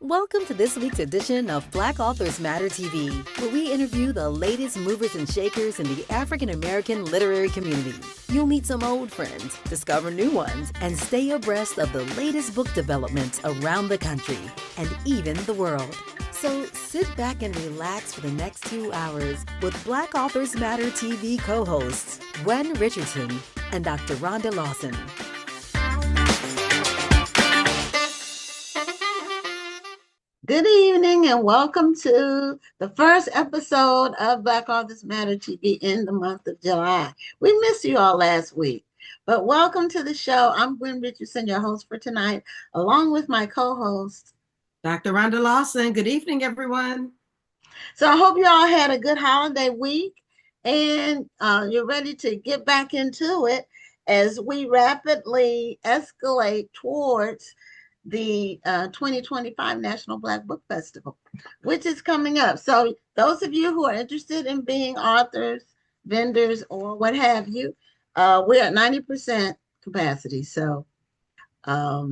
Welcome to this week's edition of Black Authors Matter TV, where we interview the latest movers and shakers in the African American literary community. You'll meet some old friends, discover new ones, and stay abreast of the latest book developments around the country and even the world. So sit back and relax for the next 2 hours with Black Authors Matter TV co-hosts Gwen Richardson and Dr. Rhonda Lawson. Good evening and welcome to the first episode of Black Authors Matter TV in the month of July. We missed you all last week, but welcome to the show. I'm Gwen Richardson, your host for tonight, along with my co-host, Dr. Rhonda Lawson. Good evening, everyone. So I hope you all had a good holiday week and you're ready to get back into it as we rapidly escalate towards the 2025 National Black Book Festival, which is coming up. So those of you who are interested in being authors, vendors, or what have you, we're at 90% capacity. So I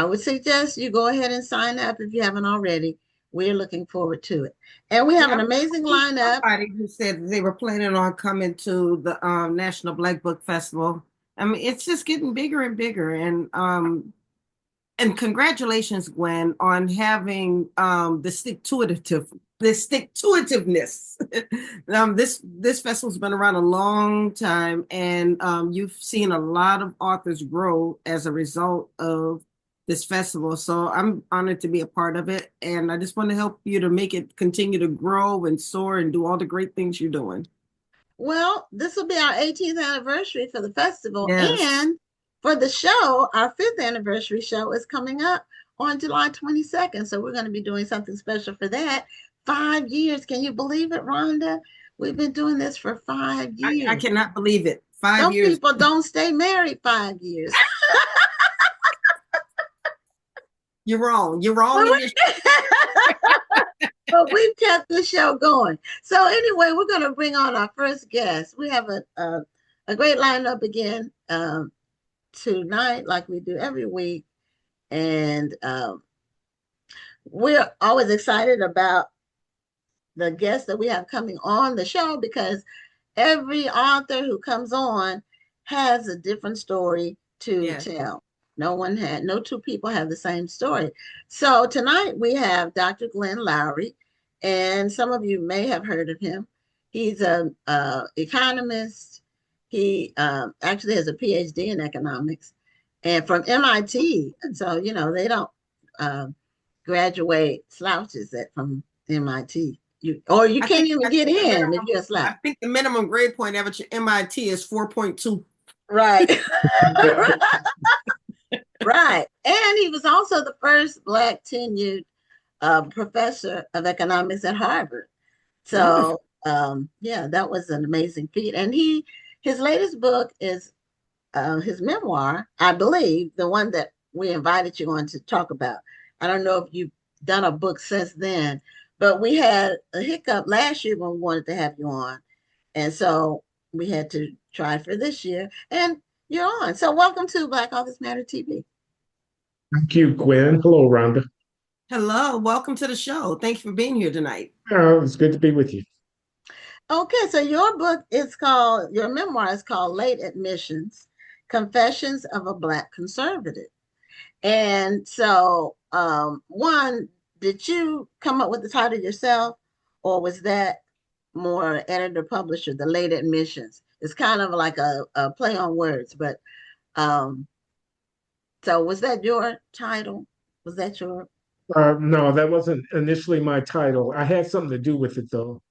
would suggest you go ahead and sign up if you haven't already. We're looking forward to it. And we have an amazing lineup. Somebody who said they were planning on coming to the National Black Book Festival. I mean, it's just getting bigger and bigger. And congratulations, Gwen, on having the stick-to-itiveness. This festival's been around a long time, and you've seen a lot of authors grow as a result of this festival. So I'm honored to be a part of it, and I just want to help you to make it continue to grow and soar and do all the great things you're doing. Well, this will be our 18th anniversary for the festival, Yes. and for the show, our 5th anniversary show is coming up on July 22nd. So we're going to be doing something special for that. 5 years. Can you believe it, Rhonda? We've been doing this for 5 years. I cannot believe it. 5 Some years. people don't stay married 5 years. You're wrong. You're wrong. But we've kept the show going. So anyway, we're going to bring on our first guest. We have a great lineup again tonight, like we do every week. And we're always excited about the guests that we have coming on the show because every author who comes on has a different story to tell. No two people have the same story. So tonight we have Dr. Glenn Loury, and some of you may have heard of him. He's an economist. He actually has a PhD in economics and from MIT. And so, you know, they don't graduate slouches from MIT. You can't even get in if you're a slouch. I think the minimum grade point average at MIT is 4.2. Right. Right. And he was also the first Black tenured professor of economics at Harvard. So, that was an amazing feat. And his latest book is his memoir, I believe, the one that we invited you on to talk about. I don't know if you've done a book since then, but we had a hiccup last year when we wanted to have you on. And so we had to try for this year. And you're on. So welcome to Black Authors Matter TV. Thank you, Gwen. Hello, Rhonda. Hello. Welcome to the show. Thank you for being here tonight. It's good to be with you. Okay, so your memoir is called Late Admissions, Confessions of a Black Conservative. And so, one, did you come up with the title yourself, or was that more editor-publisher, the Late Admissions? It's kind of like a play on words, but so was that your title? Was that your? No, that wasn't initially my title. I had something to do with it, though.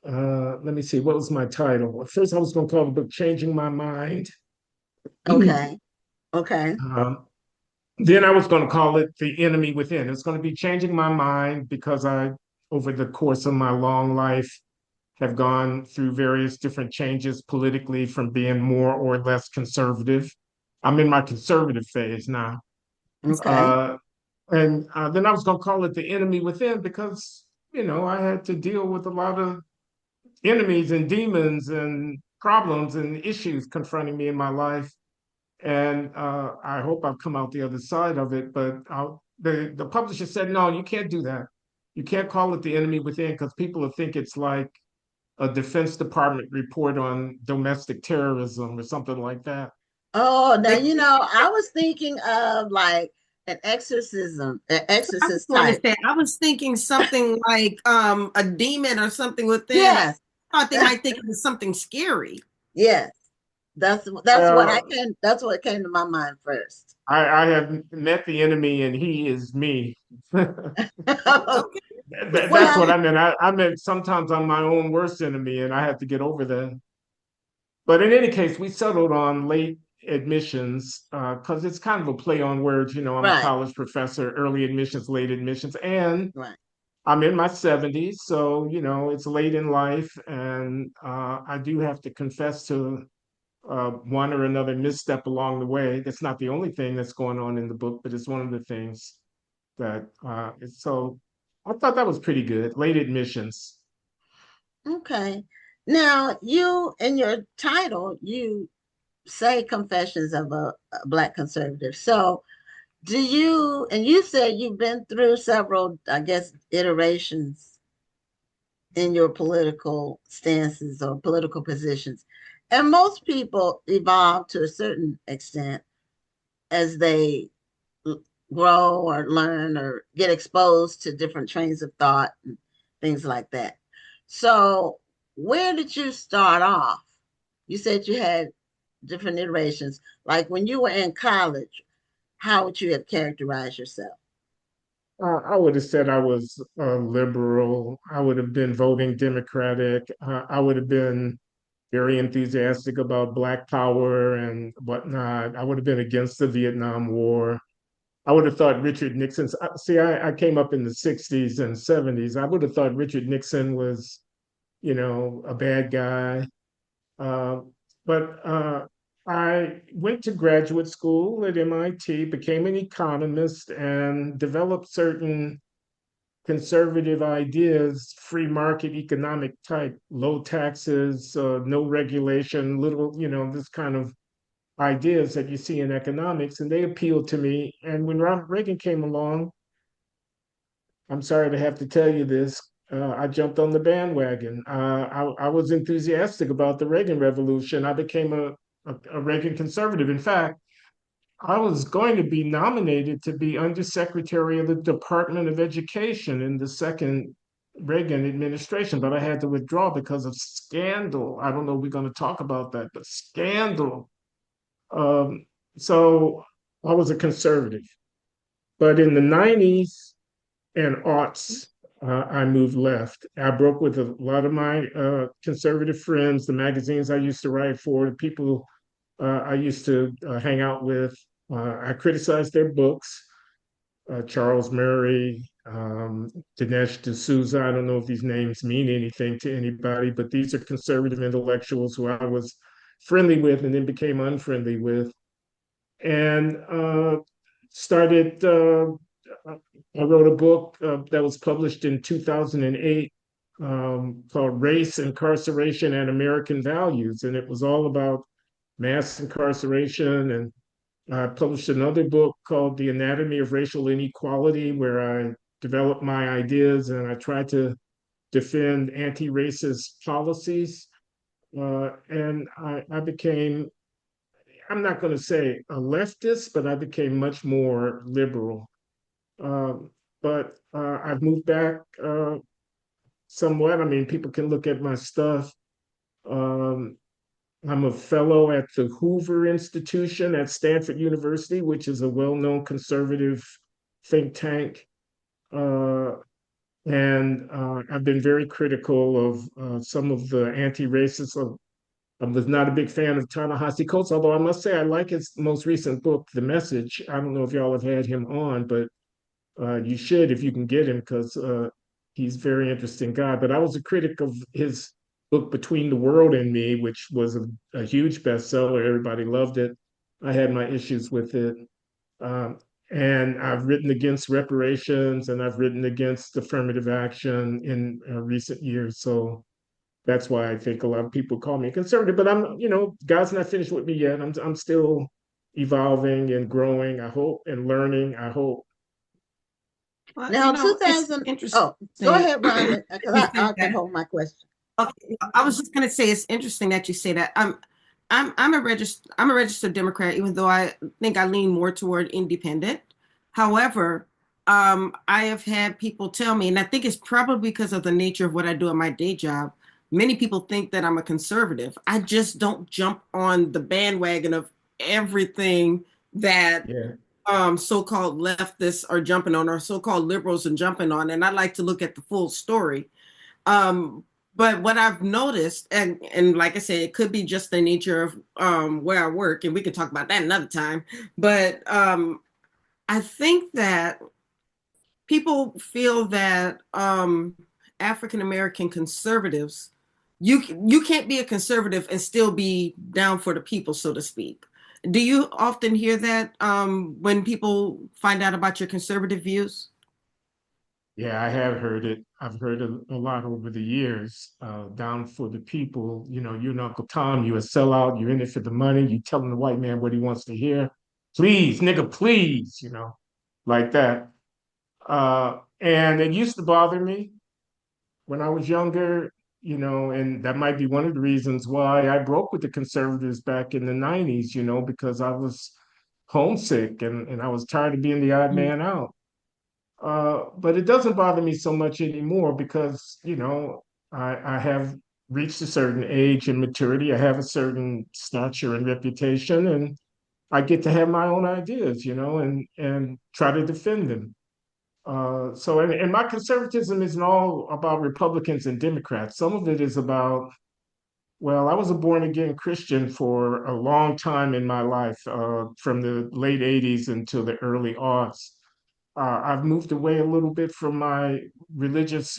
Let me see. What was my title? At first, I was going to call the book Changing My Mind. Okay. Then I was going to call it The Enemy Within. It's going to be Changing My Mind because I, over the course of my long life, have gone through various different changes politically from being more or less conservative. I'm in my conservative phase now. Okay. And then I was going to call it The Enemy Within because, you know, I had to deal with a lot of enemies and demons and problems and issues confronting me in my life. And I hope I've come out the other side of it. But the publisher said, no, you can't do that. You can't call it the enemy within because people will think it's like a Defense Department report on domestic terrorism or something like that. Oh, now It- you know, I was thinking of like an I was exorcist going to type. say, I was thinking something like a demon or something within. I Yes, thought they might think it was something scary. yes. Well, That's what came to my mind first. I have met the enemy and he is me. Okay. That's what Well, I meant. I meant sometimes I'm my own worst enemy and I have to get over that. But in any case, we settled on late admissions because it's kind of a play on words. You know, I'm a right, college professor, early admissions, late admissions, and right. I'm in my 70s. So, you know, it's late in life. And I do have to confess to one or another misstep along the way. That's not the only thing that's going on in the book, but it's one of the things that so I thought that was pretty good. Late admissions. Okay. Now, you in your title, you say Confessions of a Black Conservative. So, and you said you've been through several, I guess, iterations in your political stances or political positions. And most people evolve to a certain extent as they grow or learn or get exposed to different trains of thought and things like that. So, where did you start off? You said you had different iterations. Like when you were in college, how would you have characterized yourself? I would have said I was liberal. I would have been voting Democratic. I would have been very enthusiastic about Black Power and whatnot. I would have been against the Vietnam War. I would have thought Richard Nixon's. See, I came up in the 60s and 70s. I would have thought Richard Nixon was, you know, a bad guy. Uh, but I went to graduate school at MIT, became an economist, and developed certain conservative ideas, free market economic type, low taxes, no regulation, little, you know, this kind of ideas that you see in economics, and they appealed to me. And when Ronald Reagan came along, I'm sorry to have to tell you this, I jumped on the bandwagon. I was enthusiastic about the Reagan Revolution. I became a Reagan conservative. In fact, I was going to be nominated to be Undersecretary of the Department of Education in the second Reagan administration, but I had to withdraw because of scandal. I don't know if we're going to talk about that, but scandal. So I was a conservative. But in the 90s and aughts, I moved left. I broke with a lot of my conservative friends, the magazines I used to write for, the people I used to hang out with. I criticized their books, Charles Murray, Dinesh D'Souza. I don't know if these names mean anything to anybody, but these are conservative intellectuals who I was friendly with and then became unfriendly with. And started, I wrote a book that was published in 2008 called Race, Incarceration, and American Values. And it was all about mass incarceration. And I published another book called The Anatomy of Racial Inequality, where I developed my ideas and I tried to defend anti-racist policies. And I became, I'm not going to say a leftist, but I became much more liberal. Um, but I've moved back somewhat. I mean, people can look at my stuff. Um, I'm a fellow at the Hoover Institution at Stanford University, which is a well-known conservative think tank. Uh, and I've been very critical of some of the anti-racist. I was not a big fan of Ta-Nehisi Coates, although I must say I like his most recent book, The Message. I don't know if y'all have had him on, but you should if you can get him because he's a very interesting guy. But I was a critic of his book Between the World and Me, which was a huge bestseller. Everybody loved it. I had my issues with it. Um, and I've written against reparations and I've written against affirmative action in recent years. So that's why I think a lot of people call me conservative. But I'm, you know, God's not finished with me yet. I'm still evolving and growing, I hope, and learning, I hope. Well, Now, it's 2000. interesting. Oh, go ahead, Rhonda, because You I say can that. hold my question. Okay, I was just going to say it's interesting that you say that. I'm a registered Democrat, even though I think I lean more toward independent. However, I have had people tell me, and I think it's probably because of the nature of what I do in my day job. Many people think that I'm a conservative. I just don't jump on the bandwagon of everything that Yeah. so-called leftists are jumping on, or so-called liberals are jumping on, and I like to look at the full story. Um, but what I've noticed, and like I said, it could be just the nature of where I work, and we can talk about that another time. But I think that people feel that African American conservatives, you can't be a conservative and still be down for the people, so to speak. Do you often hear that when people find out about your conservative views? Yeah, I have heard it. I've heard it a lot over the years. Down for the people, you and Uncle Tom, you a sellout, you're in it for the money, you telling the white man what he wants to hear. Please, nigga, please, like that. And it used to bother me when I was younger, and that might be one of the reasons why I broke with the conservatives back in the 90s, because I was homesick and I was tired of being the odd man out. But it doesn't bother me so much anymore because, I have reached a certain age and maturity. I have a certain stature and reputation, and I get to have my own ideas, and try to defend them. And my conservatism isn't all about Republicans and Democrats. Some of it is about, well, I was a born again Christian for a long time in my life, from the late 80s until the early aughts. I've moved away a little bit from my religious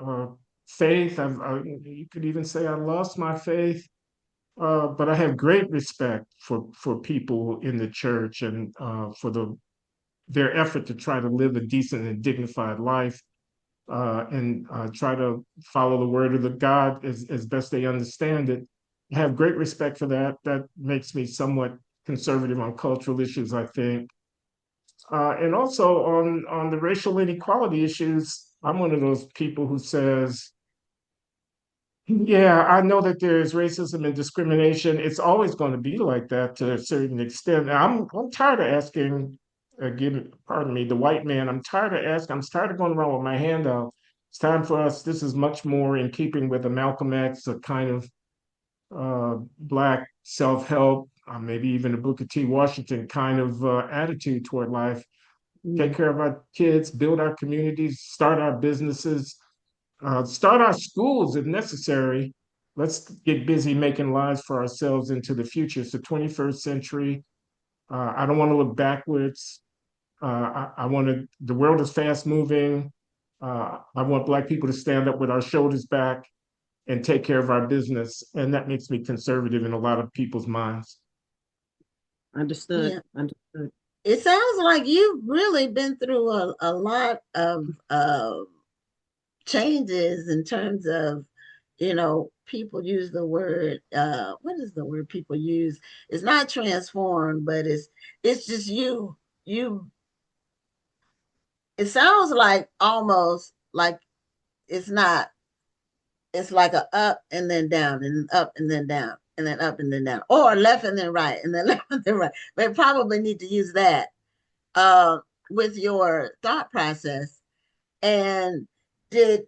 uh, faith. You could even say I lost my faith, but I have great respect for people in the church and for their effort to try to live a decent and dignified life, and try to follow the word of the God as best they understand it. I have great respect for that. That makes me somewhat conservative on cultural issues, I think. And also on the racial inequality issues, I'm one of those people who says, yeah, I know that there's racism and discrimination. It's always going to be like that to a certain extent. I'm tired of asking, pardon me, the white man. I'm tired of asking. I'm tired of going around with my hand out. It's time for us. This is much more in keeping with a Malcolm X, a kind of black self-help, maybe even a Booker T. Washington kind of attitude toward life. Take care of our kids, build our communities, start our businesses, start our schools if necessary. Let's get busy making lives for ourselves into the future. It's the 21st century. I don't want to look backwards. I want to, the world is fast moving. I want Black people to stand up with our shoulders back and take care of our business. And that makes me conservative in a lot of people's minds. Understood. Yeah. Understood. It sounds like you've really been through a lot of changes in terms of, people use the word, what is the word people use? It's not transformed, but it's just you, it sounds like almost like it's not, it's like a up and then down and up and then down and then up and then down, or left and then right and then left and then right. They probably need to use that uh, with your thought process. And did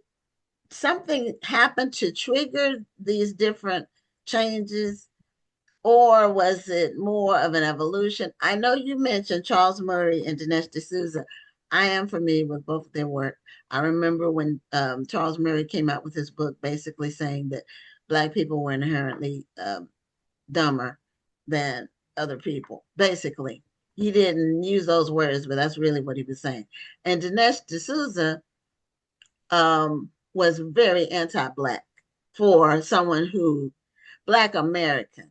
something happen to trigger these different changes, or was it more of an evolution? I know you mentioned Charles Murray and Dinesh D'Souza. I am familiar with both of their work. I remember when Charles Murray came out with his book, basically saying that Black people were inherently dumber than other people. Basically, he didn't use those words, but that's really what he was saying. And Dinesh D'Souza was very anti-Black for someone who, Black American,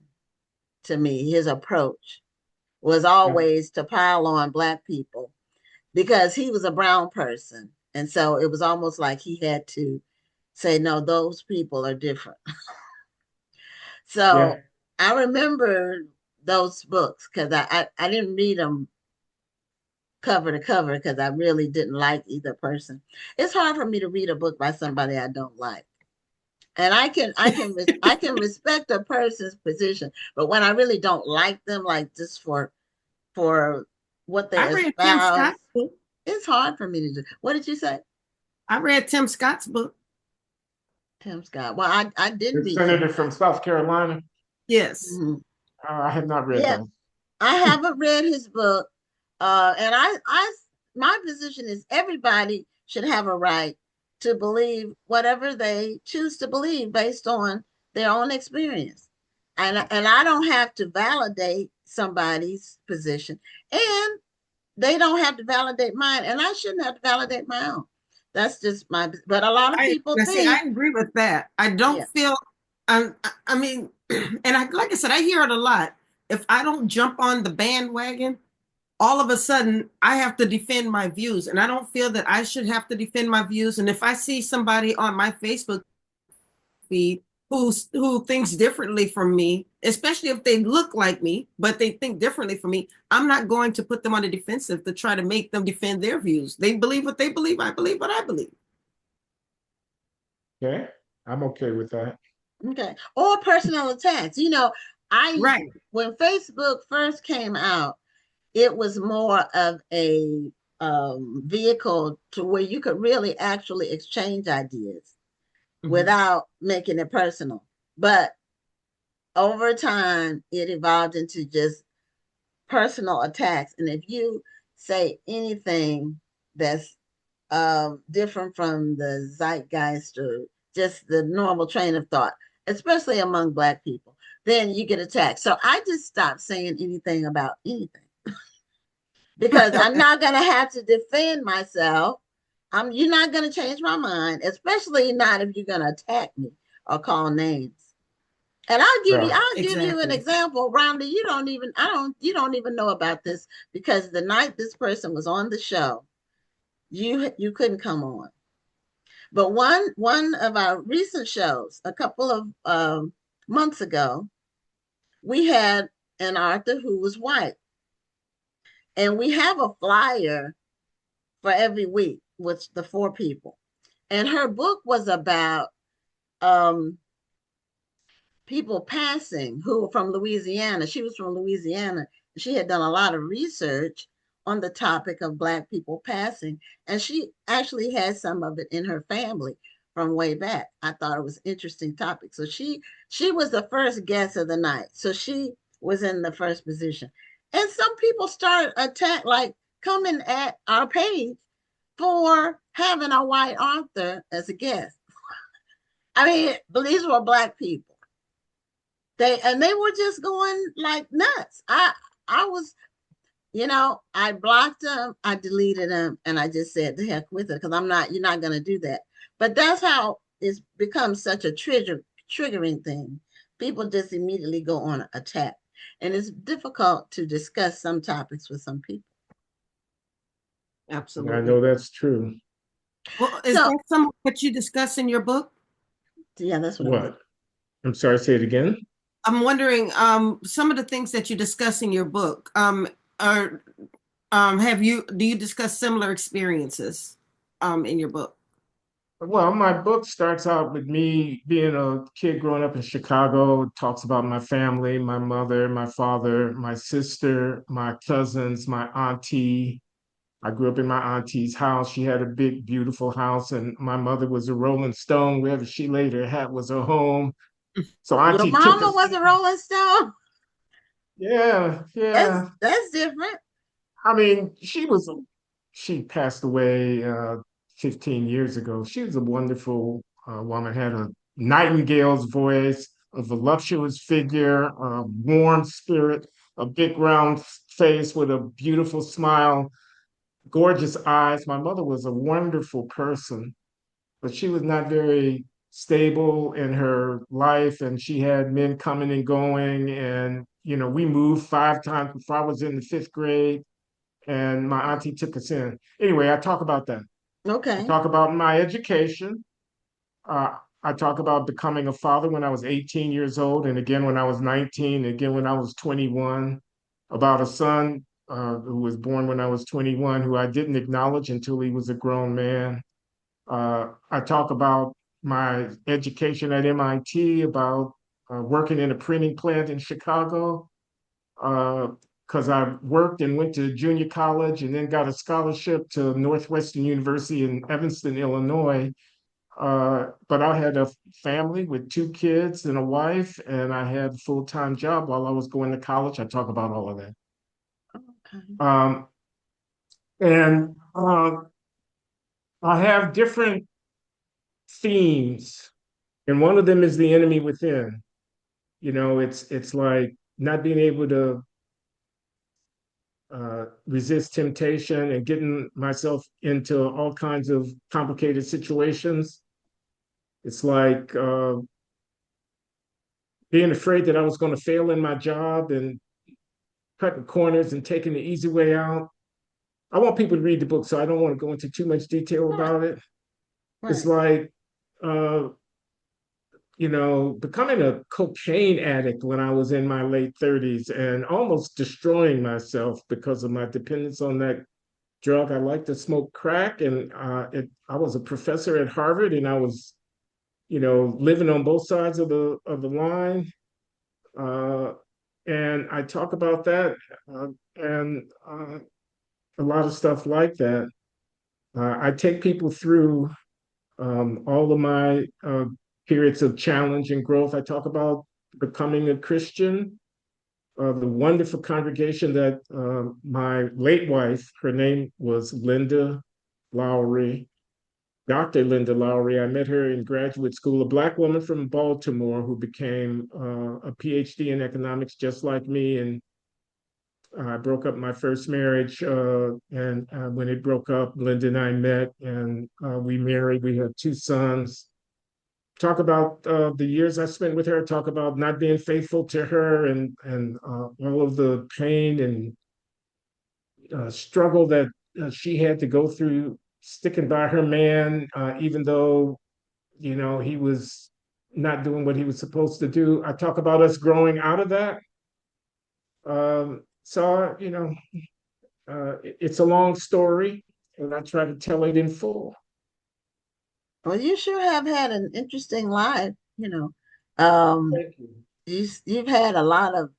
to me, his approach was Yeah. always to pile on Black people because he was a brown person. And so it was almost like he had to say, no, those people are different. Yeah. So I remember those books because I didn't read them cover to cover because I really didn't like either person. It's hard for me to read a book by somebody I don't like. And I can respect a person's position, but when I really don't like them, like just for what they I read Tim espouse, Scott's book. it's hard for me to do. What did you say? I read Tim Scott's book. Tim Scott. Well, I didn't The read Tim. senator from South Carolina. Yes. Mhm. I have not read Yeah, that. I haven't read his book. And my position is everybody should have a right to believe whatever they choose to believe based on their own experience. And I don't have to validate somebody's position. And they don't have to validate mine. And I shouldn't have to validate my own. That's just but a lot of people I think, agree with that. I don't yeah. feel, I mean, like I said, I hear it a lot. If I don't jump on the bandwagon, all of a sudden I have to defend my views. And I don't feel that I should have to defend my views. And if I see somebody on my Facebook feed who thinks differently from me, especially if they look like me, but they think differently from me, I'm not going to put them on the defensive to try to make them defend their views. They believe what they believe. I believe what I believe. Okay, I'm okay with that. Okay. Or personal attacks. Right. When Facebook first came out, it was more of a vehicle to where you could really actually exchange ideas without making it personal. But over time, it evolved into just personal attacks. And if you say anything that's different from the zeitgeist or just the normal train of thought, especially among Black people, then you get attacked. So I just stopped saying anything about anything because I'm not going to have to defend myself. You're not going to change my mind, especially not if you're going to attack me or call names. And I'll give you an example, Rhonda. You don't even know about this because the night this person was on the show, you couldn't come on. But one of our recent shows, a couple of months ago, we had an author who was white, and we have a flyer for every week with the 4 people. And her book was about people passing who were from Louisiana. She was from Louisiana. She had done a lot of research on the topic of Black people passing, and she actually had some of it in her family from way back. I thought it was an interesting topic. So she was the first guest of the night. So she was in the first position. And some people started coming at our page for having a white author as a guest. I mean, these were Black people. They were just going like nuts. I was, I blocked them, I deleted them, and I just said the heck with it because you're not going to do that. But that's how it's become such a triggering thing. People just immediately go on attack, and it's difficult to discuss some topics with some people. Absolutely. I know that's true. Well, is that some of what you discuss in your book? Yeah, that's what. I'm sorry, say it again. I'm wondering, some of the things that you discuss in your book, do you discuss similar experiences in your book? Well, my book starts out with me being a kid growing up in Chicago. It talks about my family, my mother, my father, my sister, my cousins, my auntie. I grew up in my auntie's house. She had a big, beautiful house, and my mother was a Rolling Stone. Wherever she laid her hat was her home. So Your mama was a Rolling Stone? Yeah. That's different. I mean, she passed away 15 years ago. She was a wonderful woman, had a nightingale's voice, a voluptuous figure, a warm spirit, a big round face with a beautiful smile, gorgeous eyes. My mother was a wonderful person, but she was not very stable in her life, and she had men coming and going. And, we moved 5 times before I was in the 5th grade, and my auntie took us in. Anyway, I talk about that. Okay. I talk about my education. I talk about becoming a father when I was 18 years old, and again when I was 19, again when I was 21, about a son who was born when I was 21, who I didn't acknowledge until he was a grown man. I talk about my education at MIT, about working in a printing plant in Chicago, because I worked and went to junior college and then got a scholarship to Northwestern University in Evanston, Illinois. But I had a family with 2 kids and a wife, and I had a full-time job while I was going to college. I talk about all of that. Okay. And I have different themes, and one of them is the enemy within. It's like not being able to resist temptation and getting myself into all kinds of complicated situations. It's like being afraid that I was going to fail in my job and cutting corners and taking the easy way out. I want people to read the book, so I don't want to go into too much detail about it. It's like, uh, becoming a cocaine addict when I was in my late 30s and almost destroying myself because of my dependence on that drug. I like to smoke crack, and I was a professor at Harvard, and I was, living on both sides of the line. Uh, and I talk about that and a lot of stuff like that. I take people through all of my periods of challenge and growth. I talk about becoming a Christian, the wonderful congregation that my late wife, her name was Linda Loury, Dr. Linda Loury. I met her in graduate school, a Black woman from Baltimore who became a PhD in economics just like me. And I broke up my first marriage. And when it broke up, Linda and I met and we married. We had 2 sons. Talk about the years I spent with her, talk about not being faithful to her and all of the pain and struggle that she had to go through sticking by her man, even though, he was not doing what he was supposed to do. I talk about us growing out of that. So, it's a long story, and I try to tell it in full. Well, you sure have had an interesting life, you know. Um, Thank you. you've had a lot of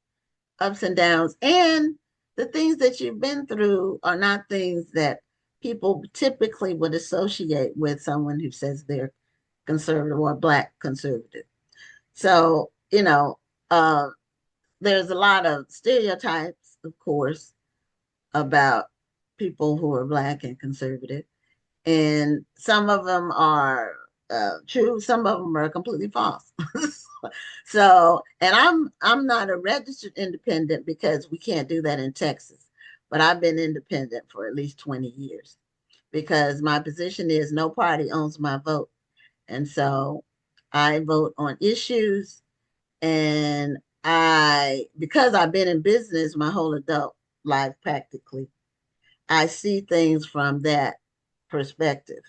ups and downs, and the things that you've been through are not things that people typically would associate with someone who says they're conservative or black conservative. So, uh, there's a lot of stereotypes, of course, about people who are black and conservative, and some of them are true, some of them are completely false. So, and I'm not a registered independent because we can't do that in Texas, but I've been independent for at least 20 years because my position is no party owns my vote. And so I vote on issues, and because I've been in business my whole adult life practically, I see things from that perspective.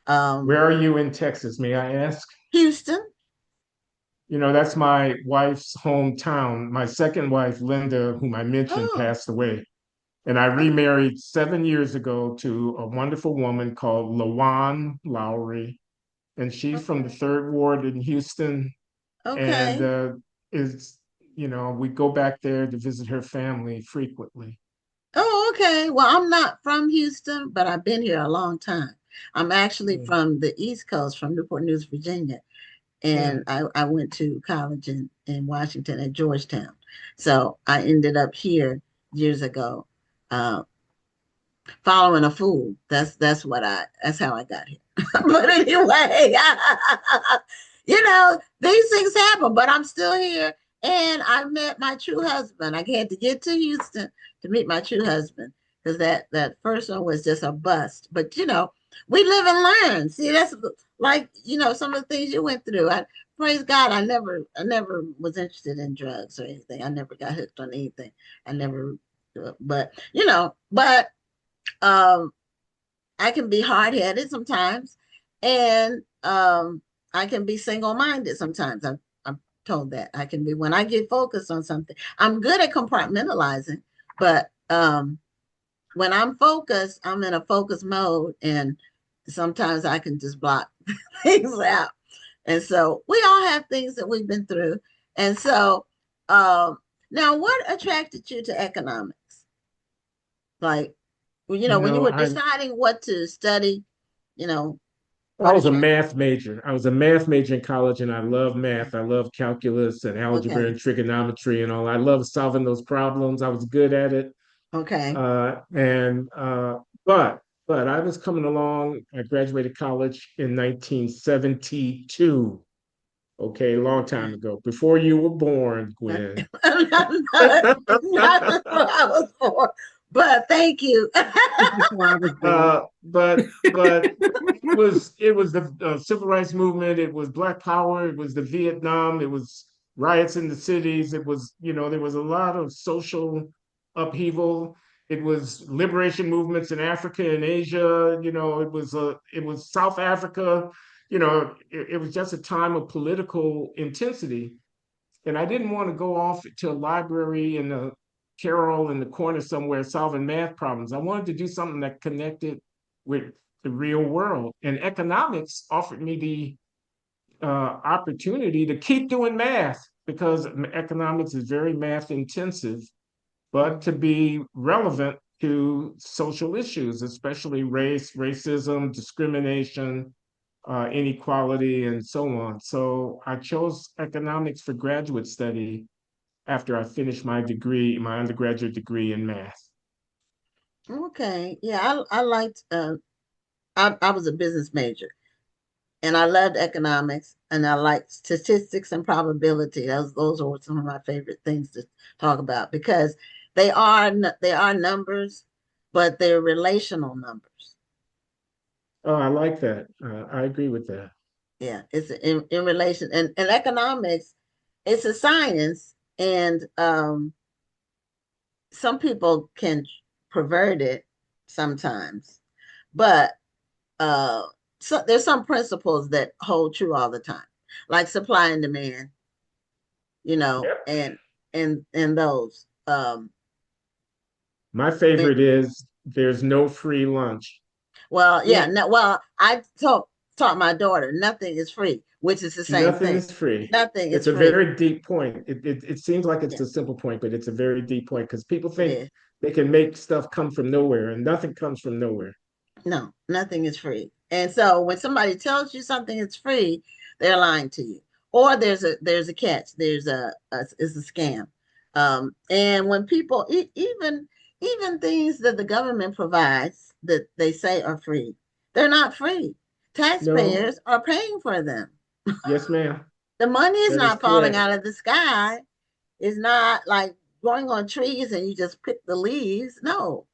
Where Um, are you in Texas, may I ask? Houston. That's my wife's hometown. My second wife, Linda, whom I mentioned, Oh, passed away. And I remarried 7 years ago to a wonderful woman called Lawan Lowry. And she's from the okay. third ward in Houston. And Okay. is, we go back there to visit her family frequently. Oh, okay. Well, I'm not from Houston, but I've been here a long time. I'm actually Mm, from the East Coast, from Newport News, Virginia. And mm. I went to college in Washington at Georgetown. So I ended up here years ago, uh, following a fool. That's how I got here. But anyway, these things happen, but I'm still here. And I met my true husband. I had to get to Houston to meet my true husband because that first one was just a bust. But we live and learn. See, that's like some of the things you went through. I praise God. I never was interested in drugs or anything. I never got hooked on anything. I never, but um, I can be hard headed sometimes, and I can be single-minded sometimes. I'm told that I can be when I get focused on something. I'm good at compartmentalizing, but when I'm focused, I'm in a focus mode, and sometimes I can just block things out. And so we all have things that we've been through. And so now what attracted you to economics? Like, well, You when you know, were deciding what to study, I what was a attracted math major. I was a math major in college, and I love math. I love calculus and you? algebra Okay. and trigonometry and all. I love solving those problems. I was good at it. Okay. And but I was coming along. I graduated college in 1972. Okay, a long time Okay. ago, before you were born, not, Gwen. not before I was born, but thank you. Before I was born. But it was the civil rights movement. It was Black Power. It was the Vietnam. It was riots in the cities. It was, there was a lot of social upheaval. It was liberation movements in Africa and Asia. It was South Africa. It was just a time of political intensity. And I didn't want to go off to a library in a carrel in the corner somewhere solving math problems. I wanted to do something that connected with the real world. And economics offered me the opportunity to keep doing math because economics is very math intensive, but to be relevant to social issues, especially race, racism, discrimination, inequality, and so on. So I chose economics for graduate study after I finished my undergraduate degree in math. Okay. Yeah, I liked I was a business major, and I loved economics, and I liked statistics and probability. Those are some of my favorite things to talk about because they are numbers, but they're relational numbers. Oh, I like that. I agree with that. Yeah, it's in relation, and economics, it's a science, and some people can pervert it sometimes, but uh, so there's some principles that hold true all the time, like supply and demand, Yep. and those. My And, favorite is there's no free lunch. well, yeah, Yeah. no, well, I taught my daughter nothing is free, which is the same Nothing thing. is free. Nothing It's is a free. very deep point. It seems like it's Yeah, a simple point, but it's a very deep point because people it think is. they can make stuff come from nowhere, and nothing comes from nowhere. No, nothing is free. And so when somebody tells you something is free, they're lying to you. Or there's a catch. It's a scam. And when people even things that the government provides that they say are free, they're not free. No, Taxpayers are paying for them. yes, ma'am. The money is That is not falling correct. out of the sky. It's not like growing on trees and you just pick the leaves. No,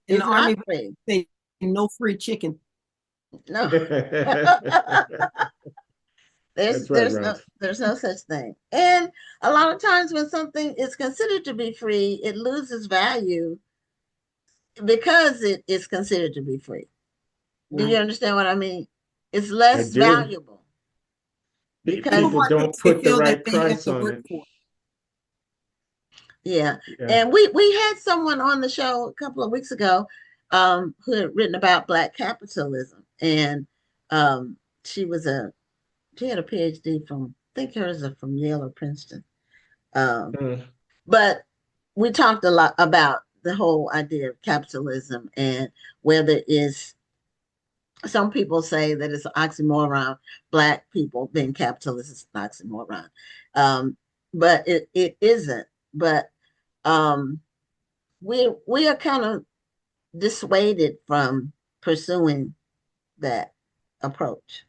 In the it's not army, free. they say no free chicken. No. That's There's right, there's no Rose. there's no such thing. And a lot of times when something is considered to be free, it loses value because it is considered to be free. Do you Right. understand what I mean? It's I less do. valuable People because People want things don't they put the feel that right they have price to on work it. for. yeah. Yeah. And we had someone on the show a couple of weeks ago who had written about black capitalism, and um she was a she had a PhD from I think hers are from Yale or Princeton. Um Mm. But we talked a lot about the whole idea of capitalism and whether it's some people say that it's an oxymoron. Black people being capitalist is an oxymoron, um, but it isn't. But um, we are kind of dissuaded from pursuing that approach.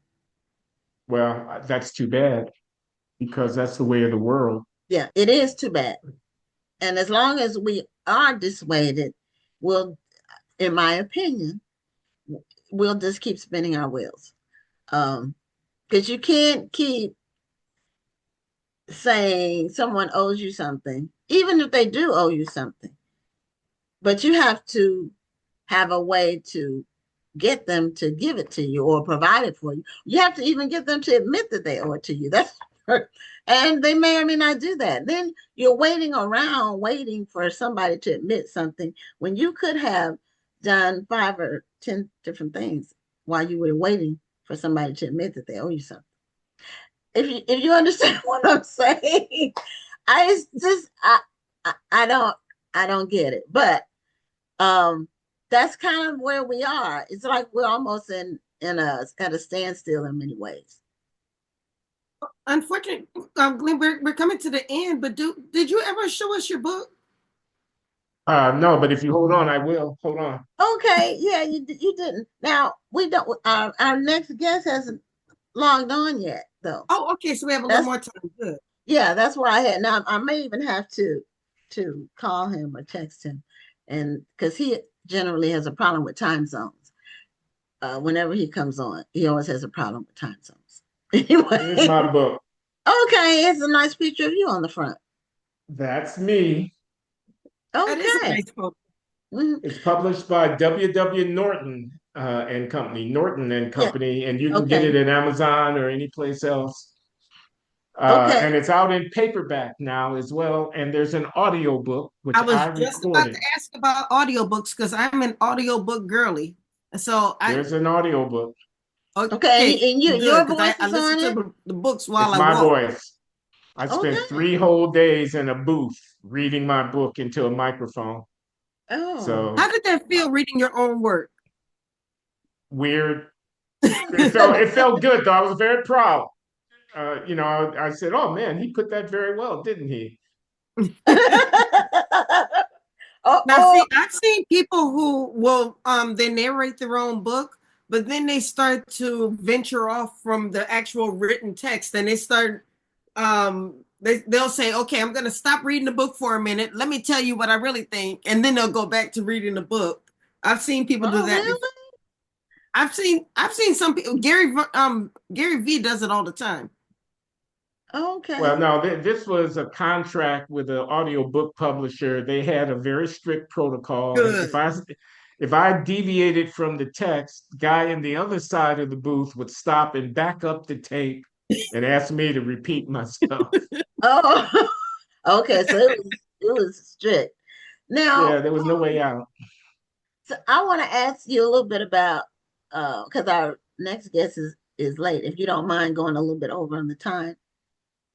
Well, that's too bad because that's the way of the world. Yeah, it is too bad. And as long as we are dissuaded, we'll, in my opinion, we'll just keep spinning our wheels. Because you can't keep saying someone owes you something, even if they do owe you something, but you have to have a way to get them to give it to you or provide it for you. You have to even get them to admit that they owe it to you. That's and they may or may not do that. Then you're waiting around, waiting for somebody to admit something when you could have done 5 or 10 different things while you were waiting for somebody to admit that they owe you something. If you understand what I'm saying, I just I don't get it. But that's kind of where we are. It's like we're almost in a at a standstill in many ways. Unfortunately, Glenn, we're coming to the end, but did you ever show us your book? No, but if you hold on, I will. Hold on. Okay, yeah, you didn't. Now we don't. Our next guest hasn't logged on yet, though. Oh, okay, so we have a little That's more time. Good. yeah, that's where I had. Now I may even have to call him or text him, and because he generally has a problem with time zones. Whenever he comes on, he always has a problem with time zones. Here's Anyway, my book. okay, it's a nice picture of you on the front. That's me. That is a Okay. nice book. Mhm. It's published by W.W. Norton and Company, Norton and Yeah. Company, and you can get Okay. it in Amazon or any place else. Okay. And it's out in paperback now as well. And there's an audio book, I which I was just about to recorded. ask about audiobooks because I'm an audiobook girly. So There's an audio book. Okay. And you, good your because voice I is listen on to it. the books while It's I my walk. voice. I spent Okay. 3 whole days in a booth reading my book into a microphone. Oh. How So did that feel reading your own work? weird. It felt good though. I was very proud. I said, "Oh man, he put that very well, didn't he?" Oh, Now, oh, see, I've seen people who will they narrate their own book, but then they start to venture off from the actual written text, and they start they'll say, "Okay, I'm going to stop reading the book for a minute. Let me tell you what I really think," and then they'll go back to reading the book. I've seen people do oh, that before. really? I've seen some people. Gary V does it all the time. Okay. Well, no, this was a contract with an audiobook publisher. They had a very strict protocol, and if Good. I deviated from the text, guy in the other side of the booth would stop and back up the tape and ask me to repeat myself. Oh, okay. So it was strict. Now, Yeah, there was no way out. so I want to ask you a little bit about because our next guest is late. If you don't mind going a little bit over on the time.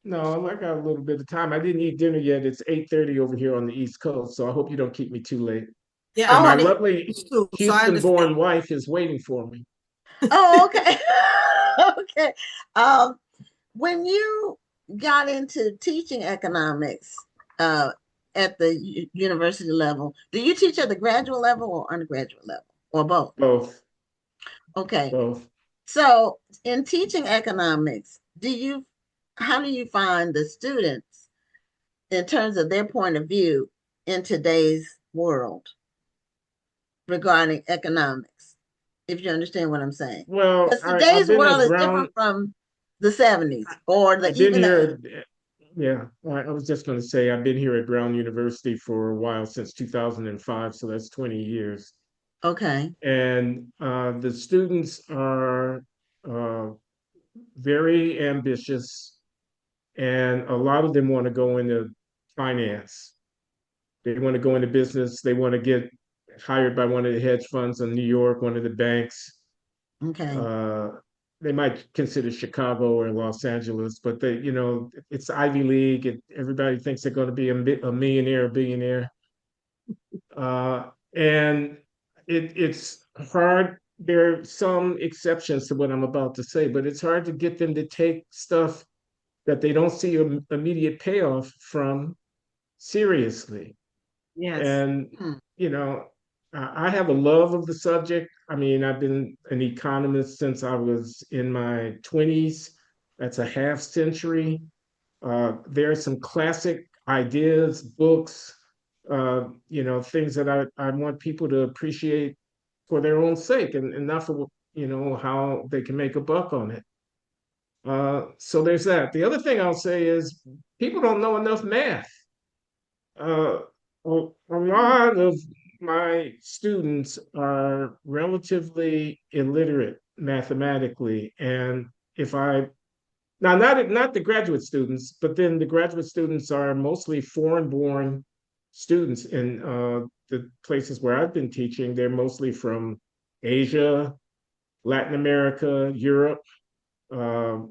No, I got a little bit of time. I didn't eat dinner yet. It's 8:30 over here on the East Coast, so I hope you don't keep me too late. Yeah, And I'm my on the lovely East too, so I Houston-born understand. wife is waiting for me. Oh, okay. Okay. Um, when you got into teaching economics uh, at the university level, do you teach at the graduate level or undergraduate level or both? Both, Okay. both. So in teaching economics, how do you find the students in terms of their point of view in today's world regarding economics? If you understand what I'm saying. Well, Because I've today's been world at is Brown. different from the 70s or I've been even the here. 80s. Yeah, I was just going to say I've been here at Brown University for a while since 2005, so that's 20 years. Okay. And the students are uh, very ambitious, and a lot of them want to go into finance. They want to go into business. They want to get hired by one of the hedge funds in New York, one of the banks. Okay. Uh, they might consider Chicago or Los Angeles, but it's Ivy League. Everybody thinks they're going to be a millionaire, a billionaire, and it's hard. There are some exceptions to what I'm about to say, but it's hard to get them to take stuff that they don't see an immediate payoff from seriously. Yes. And, Hmm. you know, I have a love of the subject. I mean, I've been an economist since I was in my 20s. That's a half century. There are some classic ideas, books, things that I want people to appreciate for their own sake and not for, how they can make a buck on it. So there's that. The other thing I'll say is people don't know enough math. uh, a lot of my students are relatively illiterate mathematically, and if I now not the graduate students, but then the graduate students are mostly foreign-born students in the places where I've been teaching. They're mostly from Asia, Latin America, Europe. Hmm.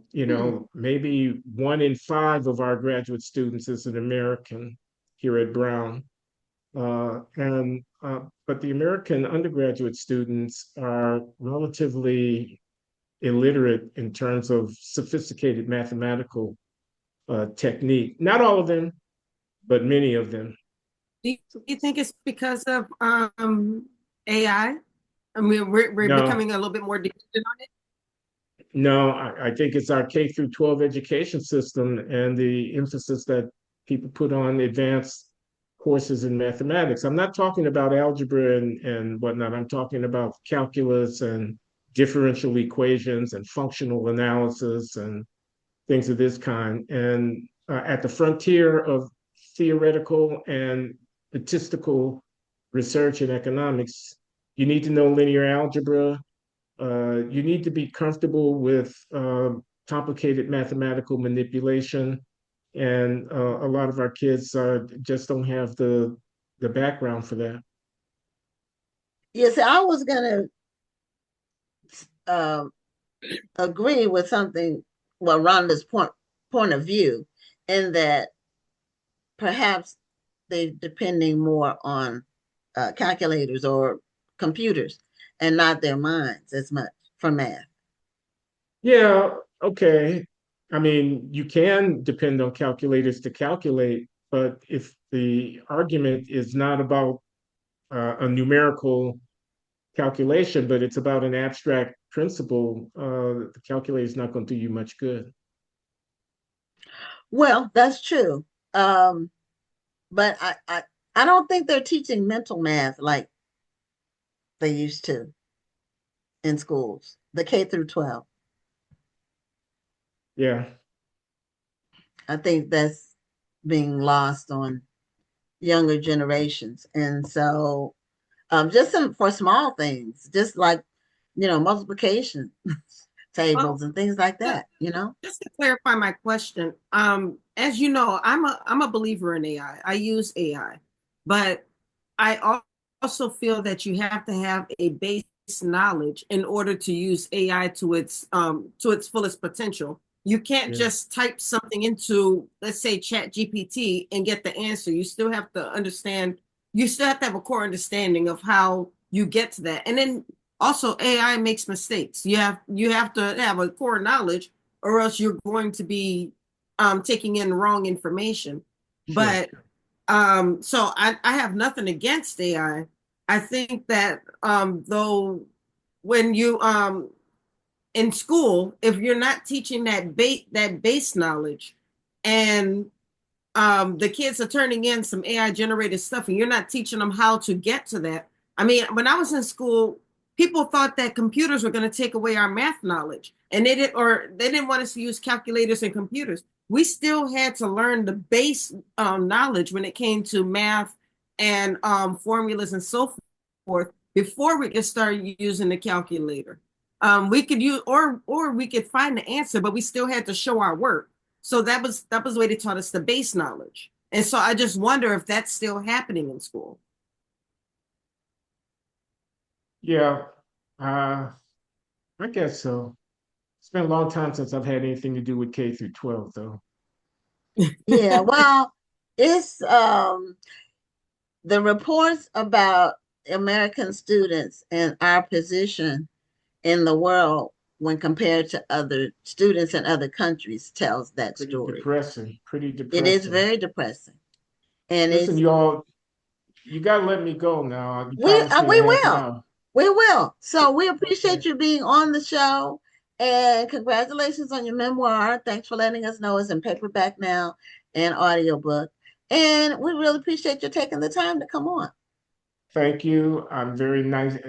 Maybe 1 in 5 of our graduate students is an American here at Brown. But the American undergraduate students are relatively illiterate in terms of sophisticated mathematical technique. Not all of them, but many of them. Do you think it's because of AI? I mean, we're No, becoming a little bit more dependent on it. no, I think it's our K through 12 education system and the emphasis that people put on advanced courses in mathematics. I'm not talking about algebra and whatnot. I'm talking about calculus and differential equations and functional analysis and things of this kind. And at the frontier of theoretical and statistical research in economics, you need to know linear algebra. You need to be comfortable with complicated mathematical manipulation. And a lot of our kids just don't have the background for that. Yes, I was going to agree with something, well, Rhonda's point of view, in that perhaps they're depending more on calculators or computers and not their minds as much for math. Yeah, okay. I mean, you can depend on calculators to calculate, but if the argument is not about a numerical calculation, but it's about an abstract principle, the calculator is not going to do you much good. Well, that's true. But I don't think they're teaching mental math like they used to in schools, the K through 12. Yeah. I think that's being lost on younger generations. And so just some for small things, just like, multiplication Well, tables and things like just, that. just to clarify my question, as you know, I'm a believer in AI. I use AI, but also feel that you have to have a base knowledge in order to use AI to its fullest potential. You can't Yeah, just type something into, let's say, Chat GPT and get the answer. You still have to understand. You still have to have a core understanding of how you get to that, and then also AI makes mistakes. You have to have a core knowledge, or else you're going to be taking in wrong information. sure. But so I have nothing against AI. I think that though when you in school, if you're not teaching that base knowledge, and the kids are turning in some AI generated stuff, and you're not teaching them how to get to that. I mean, when I was in school, people thought that computers were going to take away our math knowledge, and they didn't want us to use calculators and computers. We still had to learn the base knowledge when it came to math and formulas and so forth before we could start using the calculator. We could use or we could find the answer, but we still had to show our work. So that was the way they taught us the base knowledge. And so I just wonder if that's still happening in school. Yeah, uh, I guess so. It's been a long time since I've had anything to do with K through 12, though. Yeah, well, it's the reports about American students and our position in the world when compared to other students in other countries tells that Pretty story. depressing. Pretty It is depressing. very depressing. And Listen, it's y'all, you gotta let me go now. You we promised me a we half an will. hour. We will. So we Okay. appreciate you being on the show, and congratulations on your memoir. Thanks for letting us know it's in paperback now and audiobook. And we really appreciate you taking the time to come on. Thank you. I'm very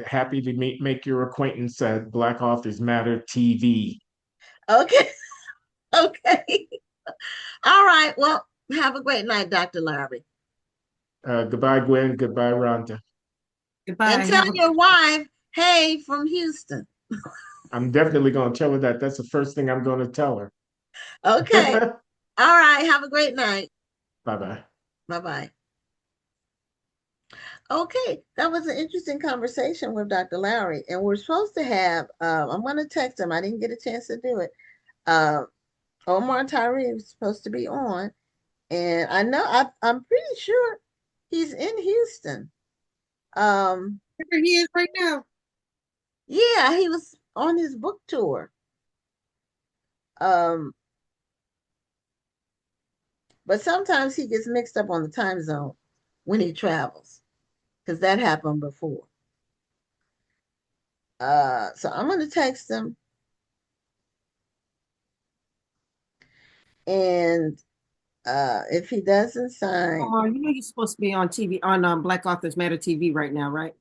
happy to make your acquaintance at Black Authors Matter TV. Okay. Okay. All right. Well, have a great night, Dr. Larry. Goodbye, Gwen. Goodbye, Rhonda. Goodbye. And tell your wife, hey, from Houston. I'm definitely going to tell her that. That's the first thing I'm going to tell her. Okay. All right. Have a great night. Bye-bye. Bye-bye. Okay, that was an interesting conversation with Dr. Loury, and we're supposed to have. I'm going to text him. I didn't get a chance to do it. Uh, Omar and Tyree was supposed to be on, and I know I'm pretty sure he's in Houston. Where he is right now. Yeah, he was on his book tour. But sometimes he gets mixed up on the time zone when he travels, because that happened before. So I'm going to text him, and if he doesn't sign, Omar, you know you're supposed to be on TV on Black Authors Matter TV right now, right?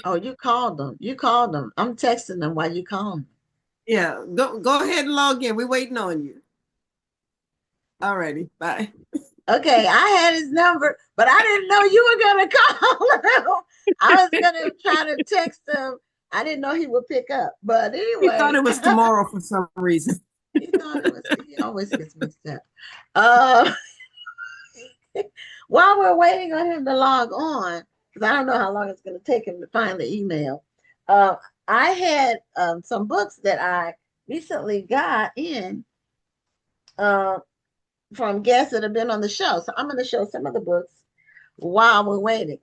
oh, you called him. You called him. I'm texting him while you call him. Yeah, go ahead and log in. We're waiting on you. Alrighty, bye. Okay, I had his number, but I didn't know you were gonna call him. I was gonna try to text him. I didn't know he would pick up. But anyway, He thought it was tomorrow for some reason. He thought it was. He always gets mixed up. Uh, while we're waiting on him to log on, because I don't know how long it's going to take him to find the email. I had some books that I recently got in from guests that have been on the show. So I'm going to show some of the books while we're waiting.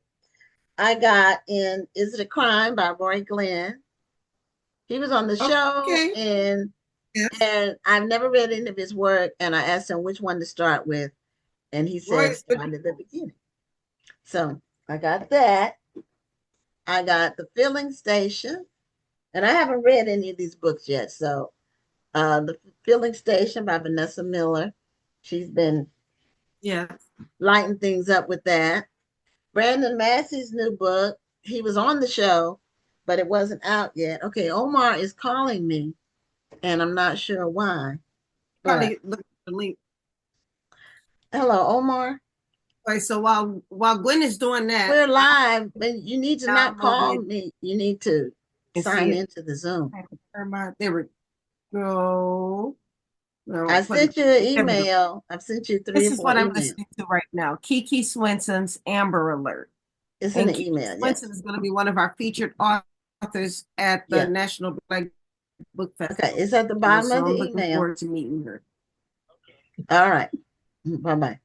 I got in Is It a Crime by Roy Glenn. He was on the show, and I've never read any of his work, and I asked him which one to start with, and he said start at the beginning. So I got that. I got The Filling Station, and I haven't read any of these books yet. So The Filling Station by Vanessa Miller. She's been lighting things up with that. Brandon Massey's new book. He was on the show, but it wasn't out yet. Okay, Omar is calling me, and I'm not sure why. Probably look at the link. Hello, Omar. All right, so while Gwen is doing that, we're live, but you need to not call me. You need to sign into the Zoom. There we go. I sent you an email. I've sent you 3 or 4 emails. This is what I'm listening to right now. Kiki Swenson's Amber Alert. It's in the email. Swenson is going to be one of our featured authors at the National Black Book Festival. Okay, it's at the bottom of the email. I'm looking forward to meeting her. All right. Bye-bye.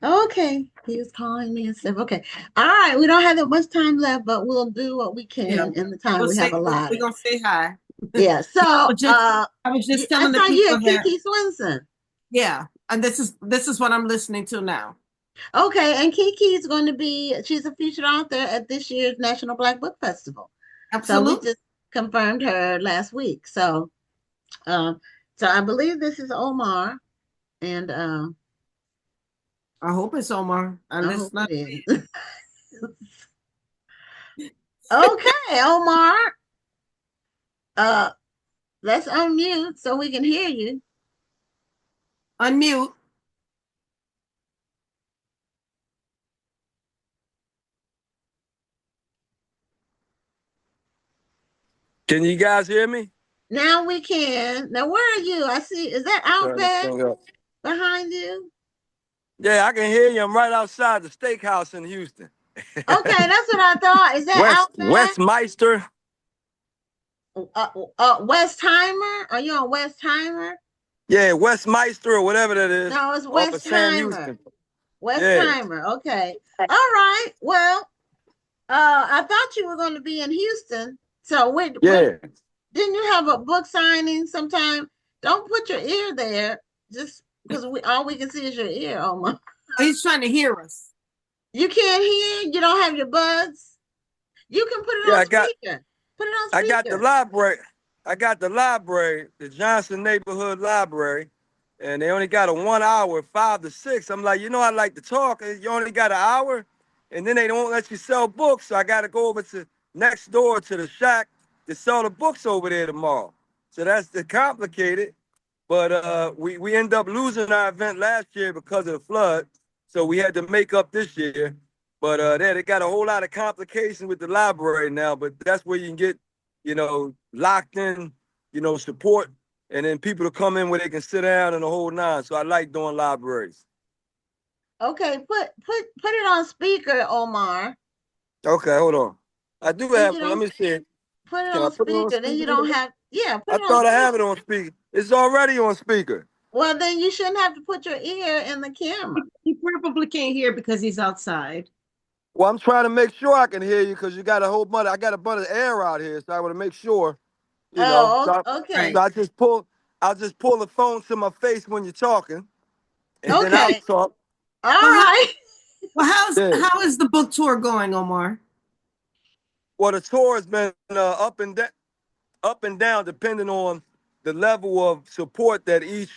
Okay, he was calling me and said, okay. All right, we don't have that much time left, but we'll do what we can in the time we have allotted. We're going to say hi. Yeah, so I was just telling the people you Kiki Swinson. Yeah, and this is what I'm listening to now. Okay, and Kiki is going to be, she's a featured author at this year's National Black Book Festival. Absolutely. So we just confirmed her last week. So I believe this is Omar, and I hope it's Omar. I hope it is. Okay, Omar. Let's unmute so we can hear you. Unmute. Can you guys hear me? Now we can. Now, where are you? I see. Is that Outback behind you? Yeah, I can hear you. I'm right outside the steakhouse in Houston. Okay, that's what I thought. Is that Outback? Westmeister? Westheimer? Are you on Westheimer? Yeah, Westmeister or whatever that is. No, it's Westheimer. Westheimer. Yeah. Okay. All right. Well, I thought you were going to be in Houston. So didn't you have a book signing sometime? Don't put your ear there, just because all we can see is your ear, Omar. Oh, he's trying to hear us. You can't hear? You don't have your buds? You can put it on speaker. Put it on speaker. I got the library, the Johnson Neighborhood Library, and they only got a 1 hour, 5 to 6. I'm like, I like to talk. You only got an hour, and then they don't let you sell books. So I got to go over to next door to the shack to sell the books over there tomorrow. So that's complicated. But we end up losing our event last year because of the flood. So we had to make up this year. But they got a whole lot of complications with the library now. But that's where you can get, locked in, support, and then people to come in where they can sit down and the whole nine. So I like doing libraries. Okay, put it on speaker, Omar. Okay, hold on. I do Then have you one. Let don't me see it. put it Can I on put it on speaker. Then you speaker? don't have. Yeah, put I it on thought I speaker. have it on speaker. It's already on speaker. Well, then you shouldn't have to put your ear in the camera. He probably can't hear because he's outside. Well, I'm trying to make sure I can hear you because you got a whole bunch. I got a bunch of air out here, so I want to make sure. Oh, So, okay. so I'll just pull the phone to my face when you're talking, and then I'll Okay. talk. All Well, right. Yeah. how is the book tour going, Omar? Well, the tour has been up and down depending on the level of support that each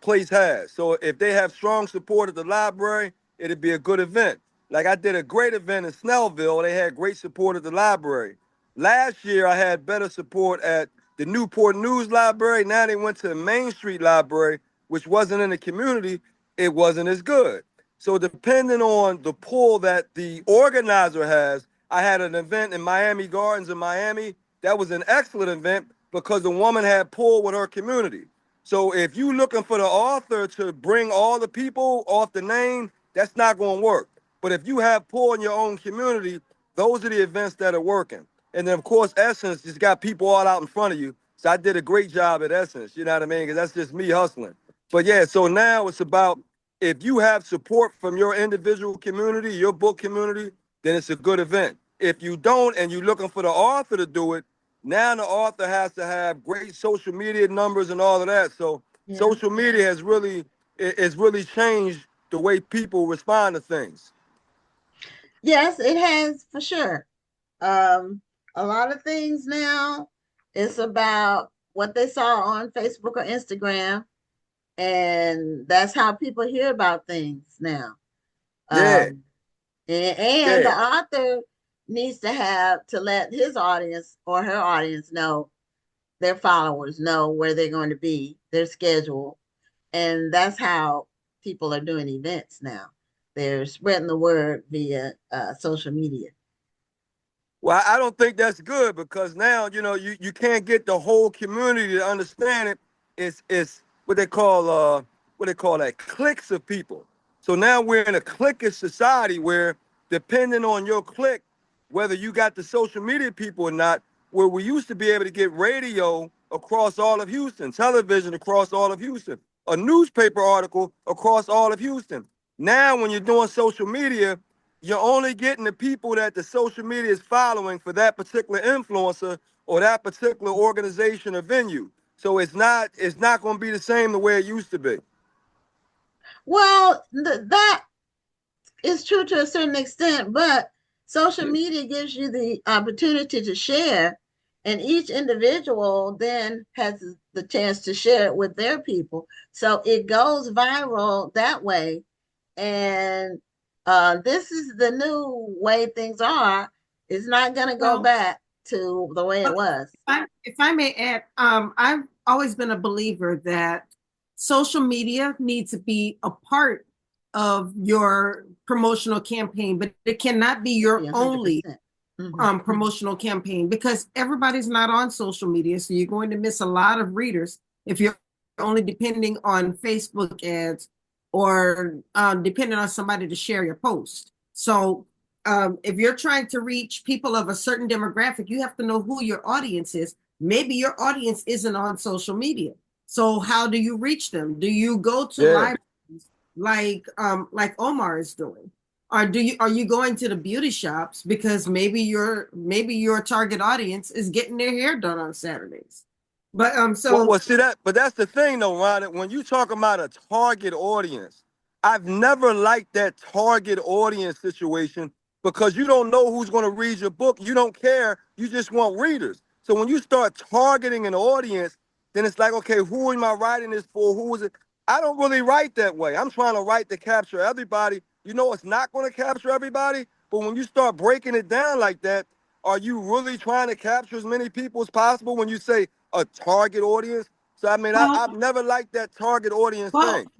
place has. So if they have strong support at the library, it'd be a good event. Like I did a great event in Snellville, they had great support at the library. Last year I had better support at the Newport News Library. Now they went to the Main Street Library, which wasn't in the community. It wasn't as good. So depending on the pull that the organizer has, I had an event in Miami Gardens in Miami. That was an excellent event because the woman had pull with her community. So if you're looking for the author to bring all the people off the name, that's not going to work. But if you have pull in your own community, those are the events that are working. And then, of course, Essence just got people all out in front of you. So I did a great job at Essence, you know what I mean? Because that's just me hustling. But yeah, so now it's about if you have support from your individual community, your book community, then it's a good event. If you don't and you're looking for the author to do it, now the author has to have great social media numbers and all of that. So Yeah. social media has really changed the way people respond to things. Yes, it has for sure. A lot of things now, it's about what they saw on Facebook or Instagram, and that's how people hear about things now. Yeah, And the yeah. author needs to have to let his audience or her audience know, their followers know where they're going to be, their schedule, and that's how people are doing events now. They're spreading the word via social media. Well, I don't think that's good because now, you can't get the whole community to understand it. It's what they call that cliques of people. So now we're in a cliquish society where depending on your clique, whether you got the social media people or not, where we used to be able to get radio across all of Houston, television across all of Houston, a newspaper article across all of Houston. Now when you're doing social media, you're only getting the people that the social media is following for that particular influencer or that particular organization or venue. So it's not going to be the same the way it used to be. Well, that is true to a certain extent, but social media gives you the opportunity to share, and each individual then has the chance to share it with their people. So it goes viral that way. And this is the new way things are. It's not going to go Well, back to the way it was. if I may add, I've always been a believer that social media needs to be a part of your promotional campaign, but it cannot be your Yeah, only 100%. Mm-hmm. promotional campaign because everybody's not on social media. So you're going to miss a lot of readers if you're only depending on Facebook ads or depending on somebody to share your post. So if you're trying to reach people of a certain demographic, you have to know who your audience is. Maybe your audience isn't on social media. So how do you reach them? Do you go to Yeah. libraries like Omar is doing? Or are you going to the beauty shops because maybe your target audience is getting their hair done on Saturdays? But Well, see that, but that's the thing though, Ron. When you talk about a target audience, I've never liked that target audience situation because you don't know who's going to read your book. You don't care. You just want readers. So when you start targeting an audience, then it's like, okay, who am I writing this for? Who is it? I don't really write that way. I'm trying to write to capture everybody. You know, it's not going to capture everybody. But when you start breaking it down like that, are you really trying to capture as many people as possible when you say a target audience? So I mean, well, I've never liked that target audience well, thing.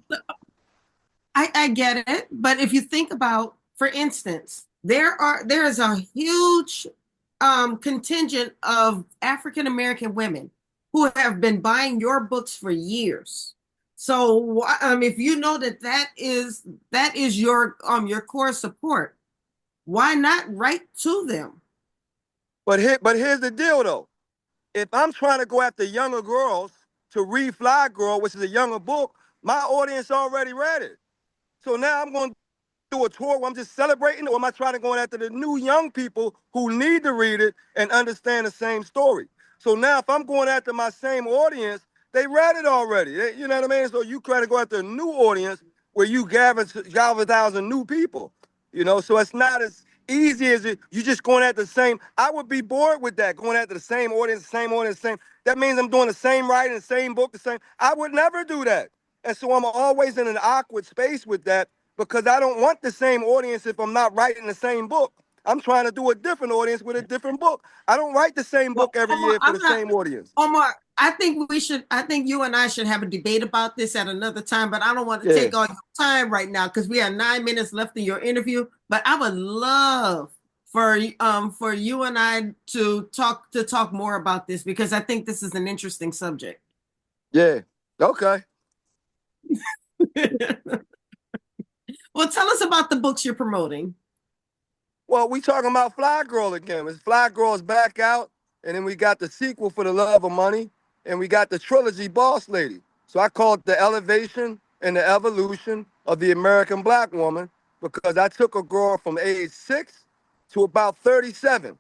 I get it, but if you think about, for instance, there is a huge contingent of African American women who have been buying your books for years. So if you know that is your core support, why not write to them? But here's the deal though. If I'm trying to go after younger girls to read Fly Girl, which is a younger book, my audience already read it. So now I'm going to do a tour where I'm just celebrating, or am I trying to go after the new young people who need to read it and understand the same story? So now if I'm going after my same audience, they read it already. You know what I mean? So you try to go after a new audience where you galvanize new people. You know, so it's not as easy as you just going at the same. I would be bored with that, going after the same audience, same. That means I'm doing the same writing, the same book, the same. I would never do that. And so I'm always in an awkward space with that because I don't want the same audience if I'm not writing the same book. I'm trying to do a different audience with a different book. I don't write the same Well, book every Omar, year for the same audience. Omar, I think you and I should have a debate about this at another time, but I don't want to take all your time right now because we have 9 minutes left in your interview. But I would love for you and I to talk more about this because I think this is an interesting subject. Yeah. Okay. Well, tell us about the books you're promoting. Well, we talking about Fly Girl again. It's Fly Girl's back out, and then we got the sequel for The Love of Money, and we got the trilogy Boss Lady. So I call it the elevation and the evolution of the American black woman because I took a girl from age 6 to about 37.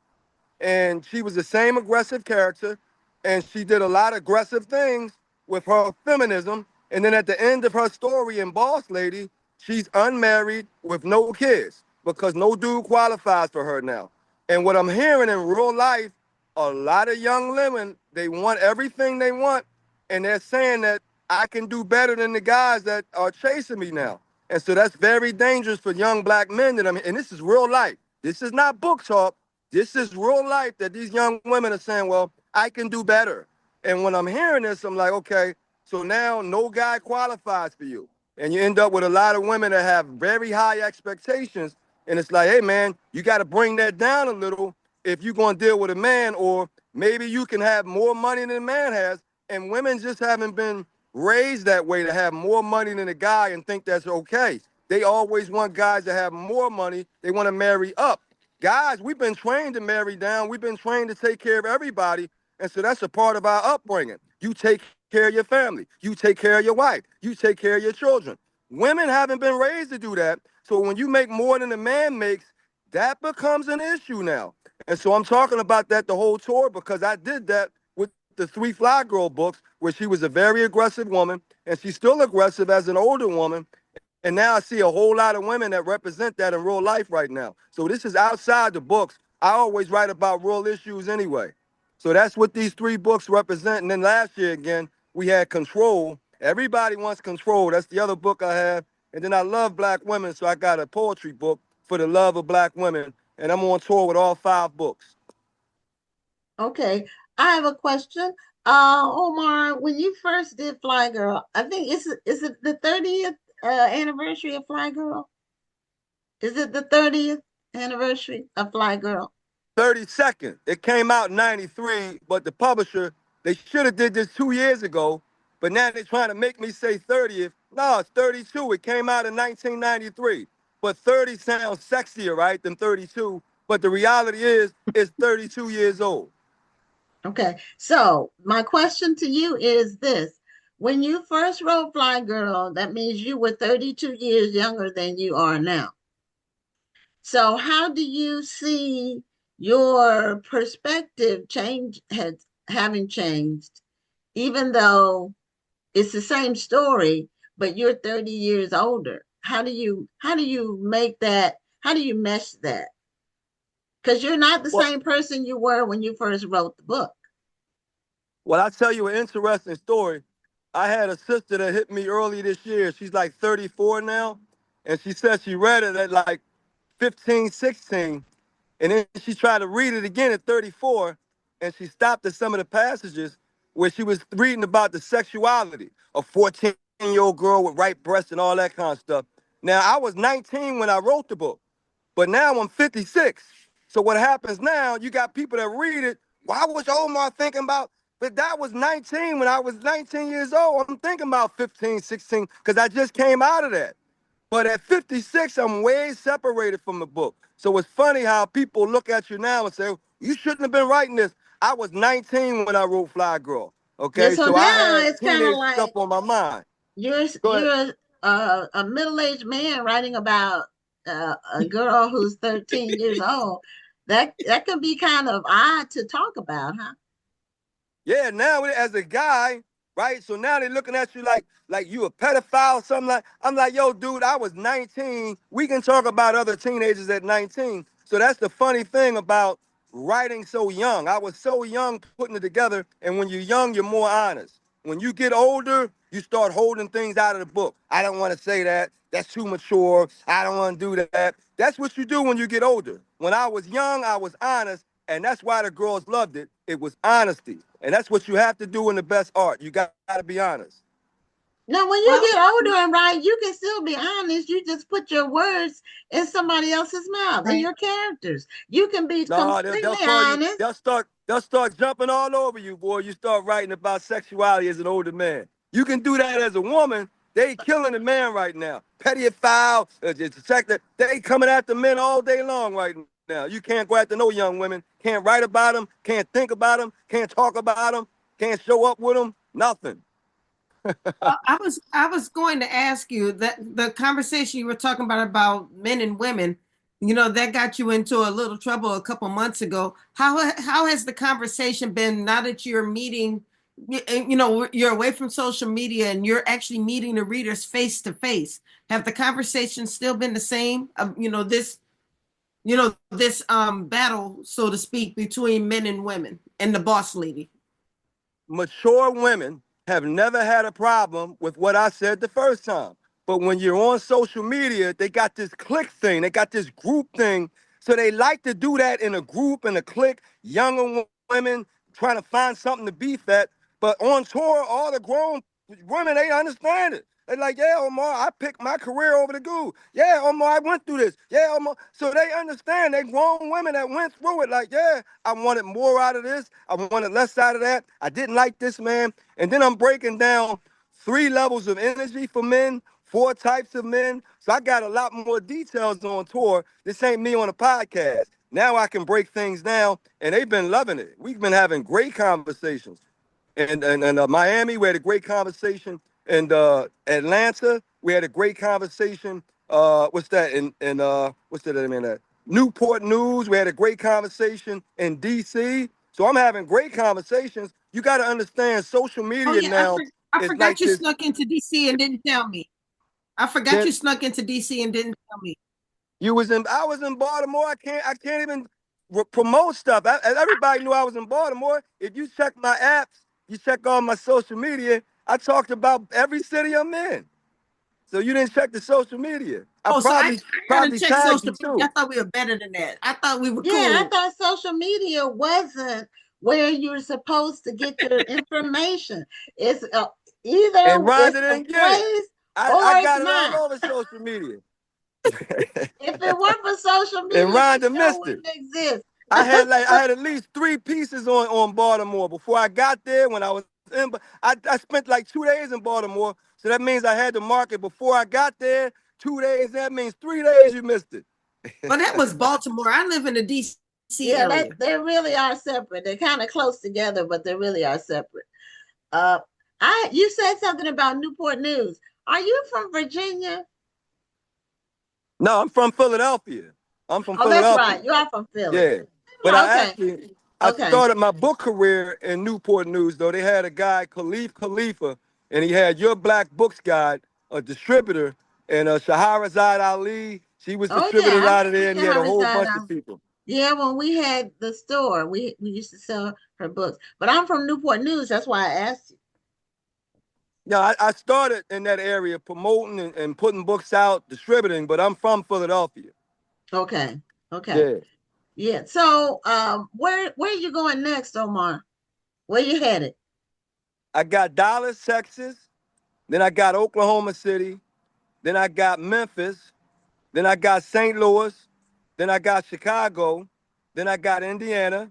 And she was the same aggressive character, and she did a lot of aggressive things with her feminism. And then at the end of her story in Boss Lady, she's unmarried with no kids because no dude qualifies for her now. And what I'm hearing in real life, a lot of young women, they want everything they want, and they're saying that I can do better than the guys that are chasing me now. And so that's very dangerous for young black men. And this is real life. This is not book talk. This is real life that these young women are saying, well, I can do better. And when I'm hearing this, I'm like, okay, so now no guy qualifies for you. And you end up with a lot of women that have very high expectations. And it's like, hey, man, you got to bring that down a little if you're going to deal with a man, or maybe you can have more money than a man has. And women just haven't been raised that way to have more money than a guy and think that's okay. They always want guys to have more money. They want to marry up. Guys, we've been trained to marry down. We've been trained to take care of everybody. And so that's a part of our upbringing. You take care of your family. You take care of your wife. You take care of your children. Women haven't been raised to do that. So when you make more than a man makes, that becomes an issue now. And so I'm talking about that the whole tour because I did that with the 3 Fly Girl books where she was a very aggressive woman and she's still aggressive as an older woman. And now I see a whole lot of women that represent that in real life right now. So this is outside the books. I always write about real issues anyway. So that's what these 3 books represent. And then last year again, we had Control. Everybody wants control. That's the other book I have. And then I love black women, so I got a poetry book for the love of black women. And I'm on tour with all 5 books. Okay, I have a question. Omar, when you first did Fly Girl, I think is it the 30th anniversary of Fly Girl? Is it the 30th anniversary of Fly Girl? 32nd. It came out in 93, but the publisher, they should have did this 2 years ago, but now they're trying to make me say 30th. No, it's 32. It came out in 1993. But 30 sounds sexier, right, than 32. But the reality is, it's 32 years old. Okay, so my question to you is this. When you first wrote Fly Girl, that means you were 32 years younger than you are now. So how do you see your perspective having changed, even though it's the same story, but you're 30 years older? How do you make that? How do you mesh that? Because you're not the same person you were when you first wrote the book. Well, I'll tell you an interesting story. I had a sister that hit me early this year. She's like 34 now. And she said she read it at like 15, 16. And then she tried to read it again at 34. And she stopped at some of the passages where she was reading about the sexuality of 14-year-old girl with right breasts and all that kind of stuff. Now, I was 19 when I wrote the book, but now I'm 56. So what happens now, you got people that read it. Why was Omar thinking about, but that was 19 when I was 19 years old. I'm thinking about 15, 16, because I just came out of that. But at 56, I'm way separated from the book. So it's funny how people look at you now and say, you shouldn't have been writing this. I was 19 when I wrote Fly Girl. Yeah, Okay, so so I now had it's kind of teenage like stuff on my mind. you're Go ahead. you're a middle-aged man writing about a girl who's 13 years old. That could be kind of odd to talk about, huh? Yeah, now as a guy, right? So now they're looking at you like you a pedophile or something like. I'm like, yo, dude, I was 19. We can talk about other teenagers at 19. So that's the funny thing about writing so young. I was so young putting it together, and when you're young, you're more honest. When you get older, you start holding things out of the book. I don't want to say that. That's too mature. I don't want to do that. That's what you do when you get older. When I was young, I was honest, and that's why the girls loved it. It was honesty. And that's what you have to do in the best art. You got to be honest. Now, when you Well, get older and write, you can still be honest. You just put your words in somebody else's mouth and right. your characters. You can be No, they'll completely call you, honest. they'll start jumping all over you, boy. You start writing about sexuality as an older man. You can do that as a woman. They killing the man right now. Pedophile, detective, they coming after men all day long right now. You can't go after no young women. Can't write about them. Can't think about them. Can't talk about them. Can't show up with them. Nothing. I was going to ask you that the conversation you were talking about men and women, that got you into a little trouble a couple months ago. How has the conversation been now that you're meeting, you're away from social media and you're actually meeting the readers face to face? Have the conversations still been the same? This battle, so to speak, between men and women and the boss lady. Mature women have never had a problem with what I said the first time. But when you're on social media, they got this clique thing, they got this group thing. So they like to do that in a group, in a clique, younger women trying to find something to beef at. But on tour, all the grown women, they understand it. They're like, yeah, Omar, I picked my career over the goo. Yeah, Omar, I went through this. Yeah, Omar. So they understand. They grown women that went through it. Like, yeah, I wanted more out of this. I wanted less out of that. I didn't like this man. And then I'm breaking down 3 levels of energy for men, 4 types of men. So I got a lot more details on tour. This ain't me on a podcast. Now I can break things down, and they've been loving it. We've been having great conversations. And Miami, we had a great conversation. And Atlanta, we had a great conversation. What's that? What's that name of that? Newport News, we had a great conversation in DC. So I'm having great conversations. You got to understand social Oh media yeah, now I is forgot like you this. snuck into DC and didn't tell me. I forgot That you snuck into DC and didn't tell me. I was in Baltimore. I can't even promote stuff. Everybody knew I was in Baltimore. If you check my apps, you check all my social media, I talked about every city I'm in. So you didn't check the social media. I Oh, so I gotta probably check tagged you social media. too. I thought we were better than that. I thought we were Yeah, I cool. thought social media wasn't where you're supposed to get your information. It's And either Rhonda it's a didn't get it. place I or it's got it all not. over social media. If it weren't for social And media, the Rhonda show missed it. wouldn't exist. I had at least 3 pieces on Baltimore before I got there. When I was in, but I spent like 2 days in Baltimore, so that means I had to mark it before I got there. 2 days. That means 3 days you missed it. Well, that was Baltimore. I live in the DC Yeah, area. they really are separate. They're kind of close together, but they really are separate. Uh, you said something about Newport News. Are you from Virginia? No, I'm from Philadelphia. I'm from Oh, that's Philadelphia. right. You are from Philly. Yeah, but Yeah, I okay. actually I Okay. started my book career in Newport News. Though they had a guy Khalif Khalifa, and he had Your Black Books Guide, a distributor, and Shahrazad Ali. She was Oh distributed yeah, I out of remember there, and he had a whole Shahrazad. bunch of people. Yeah, when we had the store, we used to sell her books. But I'm from Newport News. That's why I asked you. Yeah, I started in that area promoting and putting books out, distributing, but I'm from Philadelphia. Okay. Okay. Yeah. Yeah. So, where are you going next, Omar? Where you headed? I got Dallas, Texas, then I got Oklahoma City, Then I got Memphis. Then I got St. Louis. Then I got Chicago. Then I got Indiana.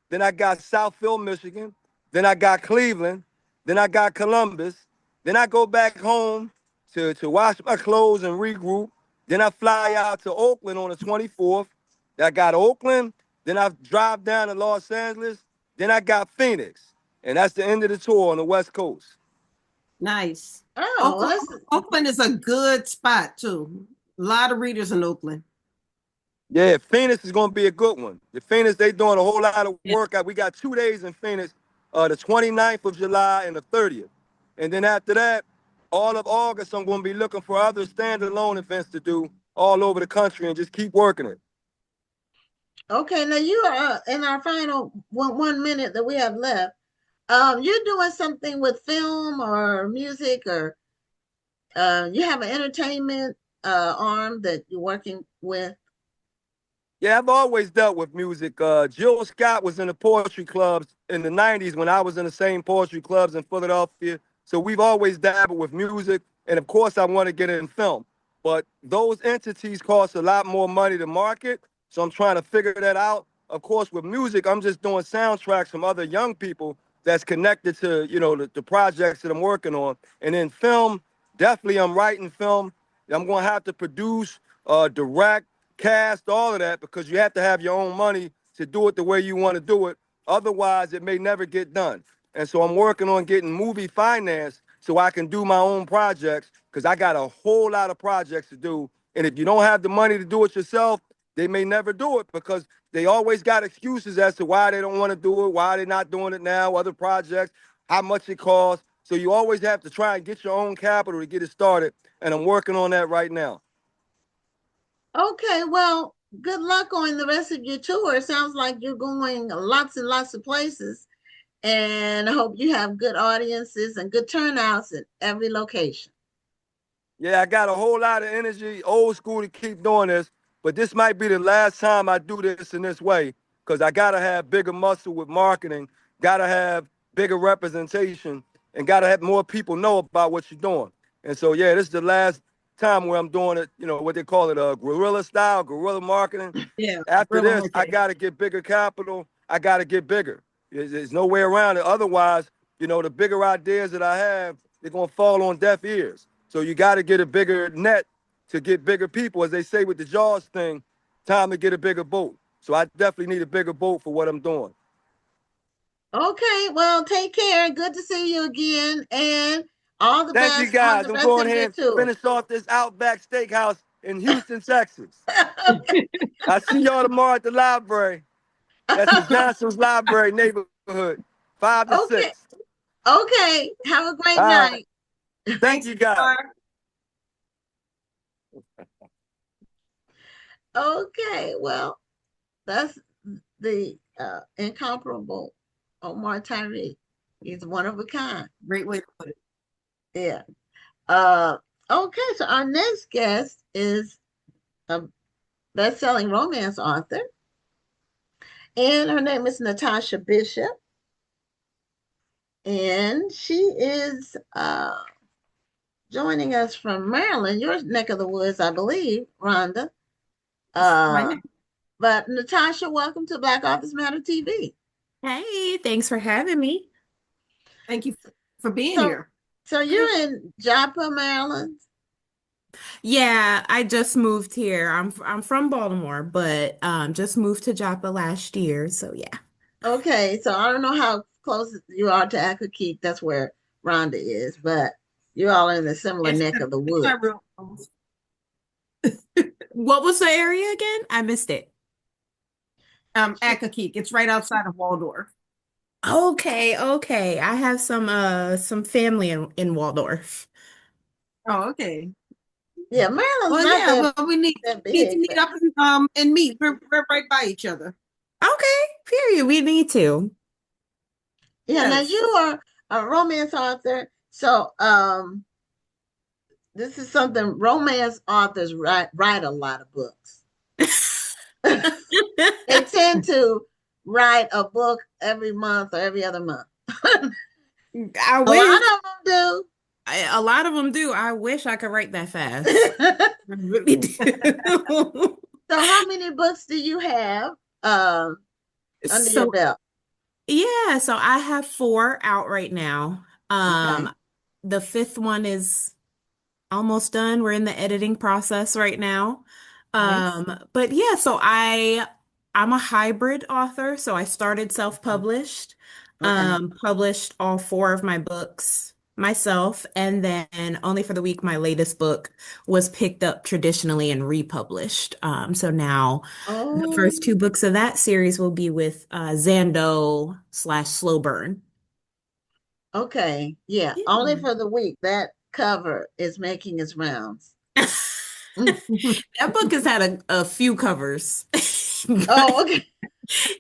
Then I got Southfield, Michigan. Then I got Cleveland. Then I got Columbus. Then I go back home to wash my clothes and regroup. Then I fly out to Oakland on the 24th. Then I got Oakland. Then I drive down to Los Angeles. Then I got Phoenix. And that's the end of the tour on the West Coast. Nice. Oh, well, Oakland is a good spot too. A lot of readers in Oakland. Yeah, Phoenix is going to be a good one. The Phoenix, they doing a whole lot of work. We got 2 days in Phoenix, the 29th of July and the 30th. And then after that, all of August, I'm going to be looking for other standalone events to do all over the country and just keep working it. okay. Now you are in our final 1 minute that we have left. You're doing something with film or music, or you have an entertainment arm that you're working with. Yeah, I've always dealt with music. Jill Scott was in the poetry clubs in the 90s when I was in the same poetry clubs in Philadelphia. So we've always dabbled with music. And of course, I want to get in film. But those entities cost a lot more money to market. So I'm trying to figure that out. Of course, with music, I'm just doing soundtracks from other young people that's connected to, the projects that I'm working on. And then film, definitely I'm writing film. I'm going to have to produce, direct, cast, all of that, because you have to have your own money to do it the way you want to do it. Otherwise, it may never get done. And so I'm working on getting movie finance so I can do my own projects, because I got a whole lot of projects to do. And if you don't have the money to do it yourself, they may never do it, because they always got excuses as to why they don't want to do it, why they're not doing it now, other projects, how much it costs. So you always have to try and get your own capital to get it started. And I'm working on that right now. Okay, well, good luck on the rest of your tour. It sounds like you're going lots and lots of places, and I hope you have good audiences and good turnouts at every location. Yeah, I got a whole lot of energy, old school, to keep doing this, but this might be the last time I do this in this way, because I got to have bigger muscle with marketing, got to have bigger representation, and got to have more people know about what you're doing. And so, yeah, this is the last time where I'm doing it, what they call it, guerrilla style, guerrilla marketing. Yeah. After this, I got to get bigger capital. I got to get bigger. There's no way around it. Otherwise, the bigger ideas that I have, they're going to fall on deaf ears. So you got to get a bigger net to get bigger people. As they say with the Jaws thing, time to get a bigger boat. So I definitely need a bigger boat for what I'm doing. Okay, well, take care. Good to see you again, and all the Thank best you, guys. on the I'm rest going of here your and tour. finish off this Outback Steakhouse in Houston, Texas. Okay. I see y'all tomorrow at the library. That's the Johnson's Library neighborhood, 5 to Okay. 6. Okay. Have a great All right. night. Thank you, guys. Okay, well, that's the incomparable Omar Tyree. He's one of a kind. Great way to put it. Yeah. Okay, so our next guest is a best-selling romance author, and her name is Natasha Bishop, and she is joining us from Maryland, your neck of the woods, I believe, Rhonda. But Natasha, welcome to Black Authors Matter TV. Hey, thanks for having me. Thank you for being here. So you're in Joppa, Maryland? Yeah, I just moved here. I'm from Baltimore, but just moved to Joppa last year. So yeah. Okay, so I don't know how close you are to Accokeek. That's where Rhonda is, but you're all in a similar neck of the woods. What was the area again? I missed it. Accokeek. It's right outside of Waldorf. Okay. I have some family in Waldorf. Oh, okay. Yeah, Maryland's Well, not yeah. that, Well, we need that to big. meet up and meet. We're right by each other. Okay, period. We need to. Yeah, now Yes. you are a romance author. So this is something romance authors write a lot of books. They tend to write a book every month or every other month. I A wish. lot of them do. A lot of them do. I wish I could write that fast. I really do. So how many books do you have under your So belt? yeah, so I have four out right now. Okay. The fifth one is almost done. We're in the editing process right now. Nice. But yeah, I'm a hybrid author, so I started self-published, Okay. published all four of my books myself, and then Only for the Week, my latest book was picked up traditionally and republished. So now the Oh, first two books of that series will be with Zando slash Slow Burn. okay. Yeah. Only Yeah. for the week. That cover is making its rounds. Mm. That book has had a few covers, but Oh, okay.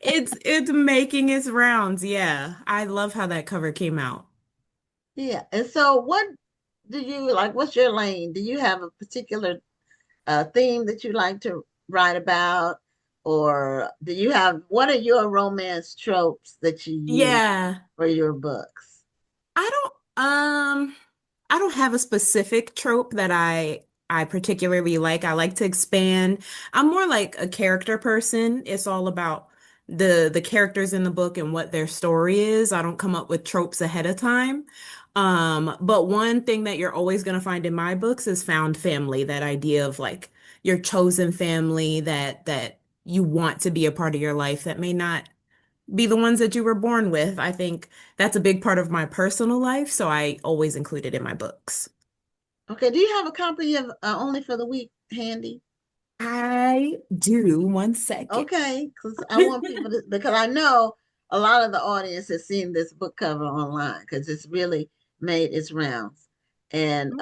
it's making its rounds. Yeah, I love how that cover came out. Yeah. And so what do you like? What's your lane? Do you have a particular theme that you like to write about? Or do you have, what are your romance tropes that you use Yeah, for your books? I I don't have a specific trope that I particularly like. I like to expand. I'm more like a character person. It's all about the characters in the book and what their story is. I don't come up with tropes ahead of time. But one thing that you're always going to find in my books is found family, that idea of like your chosen family that you want to be a part of your life that may not be the ones that you were born with. I think that's a big part of my personal life, so I always include it in my books. Okay. Do you have a copy of Only for the Week handy? I do. One second. Okay, because I want people to, because I know a lot of the audience has seen this book cover online because it's really made its rounds. And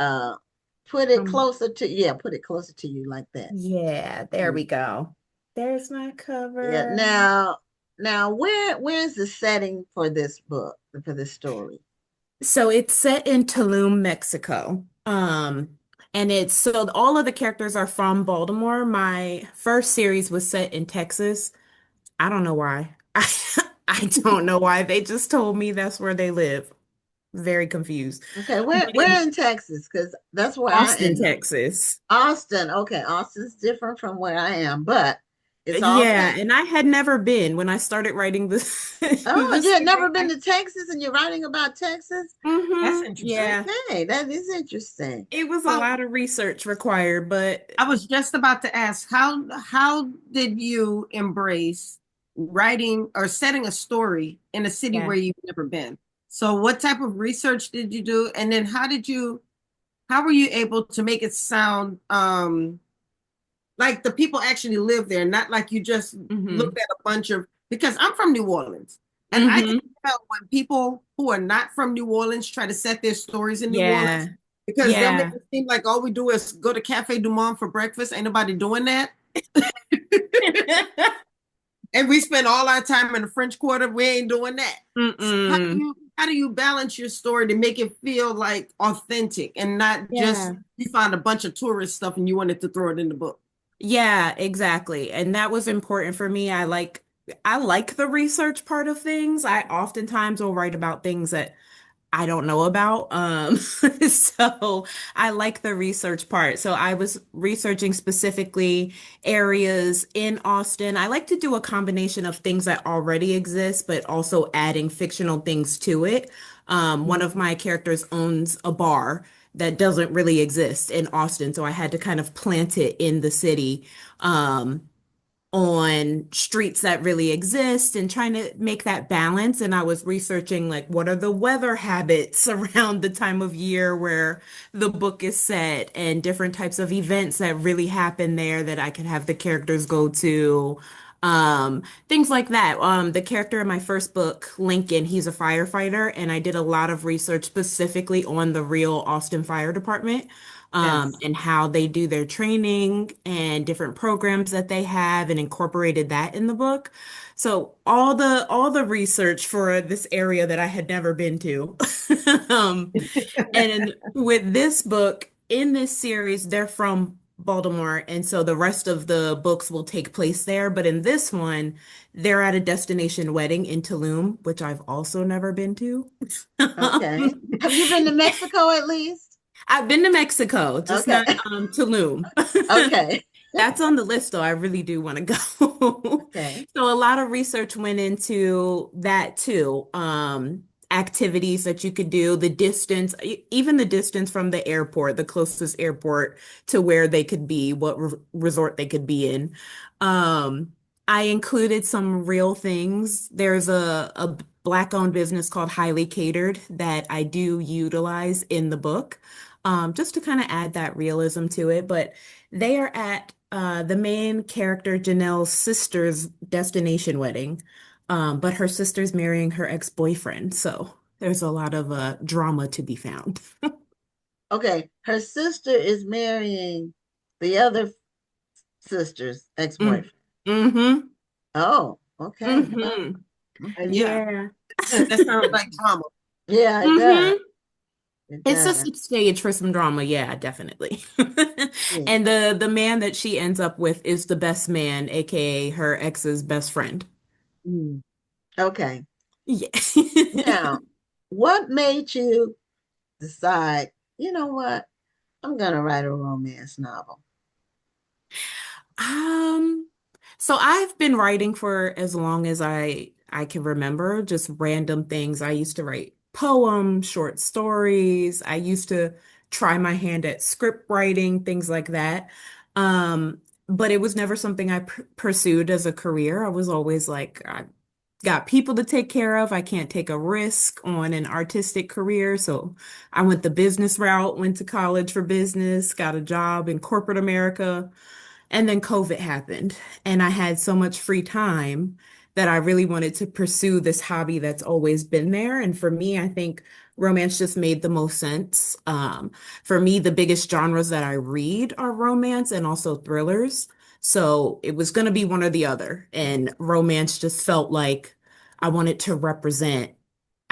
put it Um, closer to, yeah, put it closer to you like that. yeah, there Mm. we go. There's my Yeah. cover. Now, where's the setting for this book, for this story? So it's set in Tulum, Mexico. And it's so all of the characters are from Baltimore. My first series was set in Texas. I don't know why. I don't know why. They just told me that's where they live. Very confused. Okay, But where in in Texas? Because that's where I Austin, am. Texas. Austin. Okay, Austin's different from where I am, but it's all Yeah, and Texas. I had never been when I started writing this Oh, this you had series. never been to Texas and you're writing about Texas? That's interesting. Yeah, Okay, that is interesting. it was a So lot of research required, but I was just about to ask, how did you embrace writing or setting a story in a city yeah. where you've never been? So what type of research did you do? And then how were you able to make it sound like the people actually live there, not like you just hmm looked at a bunch of, because I'm from New Orleans. And I can hmm tell when people who are not from New Orleans try to set their stories in New Orleans Yeah. because they'll make Yeah. it seem like all we do is go to Cafe Du Monde for breakfast. Ain't nobody doing that. And we spend all our time in the French Quarter. We ain't doing that. So Mm-mm. how do you balance your story to make it feel like authentic and not just Yeah. you find a bunch of tourist stuff and you wanted to throw it in the book? Yeah, exactly. And that was important for me. I like the research part of things. I oftentimes will write about things that I don't know about. So I like the research part. So I was researching specifically areas in Austin. I like to do a combination of things that already exist, but also adding fictional things to it. One of my characters owns a bar that doesn't really exist in Austin, so I had to kind of plant it in the city. On streets that really exist and trying to make that balance. And I was researching like what are the weather habits around the time of year where the book is set and different types of events that really happen there that I could have the characters go to. Things like that. The character in my first book, Lincoln, he's a firefighter, and I did a lot of research specifically on the real Austin Fire Department Yes. and how they do their training and different programs that they have and incorporated that in the book. So all the research for this area that I had never been to. Um, and with this book, in this series, they're from Baltimore, and so the rest of the books will take place there. But in this one, they're at a destination wedding in Tulum, which I've also never been to. Okay. Have you been to Mexico at least? I've been to Mexico, just Okay. not Tulum. Okay. That's on the list, though. I really do want to go. Okay. So a lot of research went into that too. Activities that you could do, the distance, even the distance from the airport, the closest airport to where they could be, what resort they could be in. Um, I included some real things. There's a Black-owned business called Highly Catered that I do utilize in the book, just to kind of add that realism to it. But they are at the main character Janelle's sister's destination wedding, but her sister's marrying her ex-boyfriend, so there's a lot of drama to be found. Okay. Her sister is marrying the other sister's Mm. ex-boyfriend. Mm-hmm. Oh, okay. Wow. Mm-hmm. Okay. Yeah, Yeah. that sounds like drama. Yeah, it does. Mm-hmm. It It sets does. the stage for some drama, yeah, definitely. Yeah. And the man that she ends up with is the best man, aka her ex's best friend. Mm. Okay. Yeah. Now, what made you decide, you know what? I'm gonna write a romance novel. Um, so I've been writing for as long as I can remember, just random things. I used to write poems, short stories. I used to try my hand at script writing, things like that. But it was never something I pursued as a career. I was always like, I got people to take care of. I can't take a risk on an artistic career. So I went the business route, went to college for business, got a job in corporate America. And then COVID happened, and I had so much free time that I really wanted to pursue this hobby that's always been there. And for me, I think romance just made the most sense. For me, the biggest genres that I read are romance and also thrillers. So it was going to be one or the other. And romance just felt like I wanted to represent.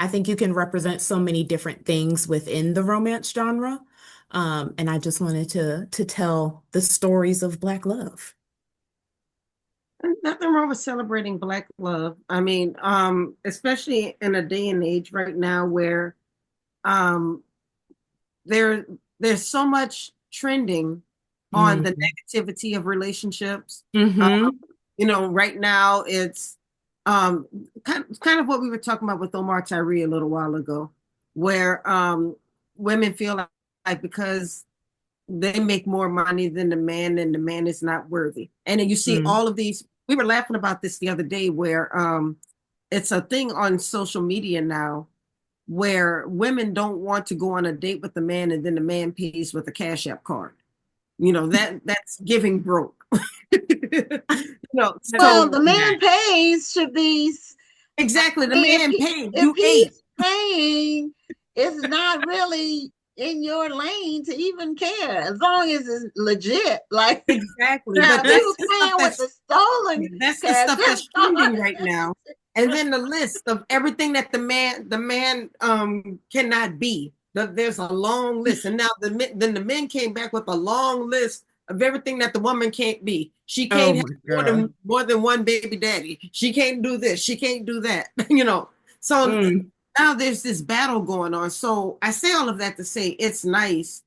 I think you can represent so many different things within the romance genre. And I just wanted to tell the stories of Black love. And nothing wrong with celebrating Black love. I mean, especially in a day and age right now where um, there there's so much trending on the Mm-hmm. negativity of relationships. Um, Mm-hmm. right now it's um, kind of what we were talking about with Omar Tyree a little while ago, where women feel like because they make more money than the man and the man is not worthy. And then you see all of these, we were laughing about this the other day where it's a thing on social media now where women don't want to go on a date with the man and then the man pays with a Cash App card. That's giving broke. Well, So the man pays should be, exactly, the if man he paid, if you ate. he's paying, it's not really in your lane to even care as long as it's legit. Like Exactly. now, But if he was paying with the stolen that's the cash, stuff that's that's trending right now. And then the list of everything that the man cannot be. There's a long list. And now then the men came back with a long list of everything that the woman can't be. She Oh can't have my more God. than more than one baby daddy. She can't do this. She can't do that. You know. So Mm, now there's this battle going on. So I say all of that to say it's nice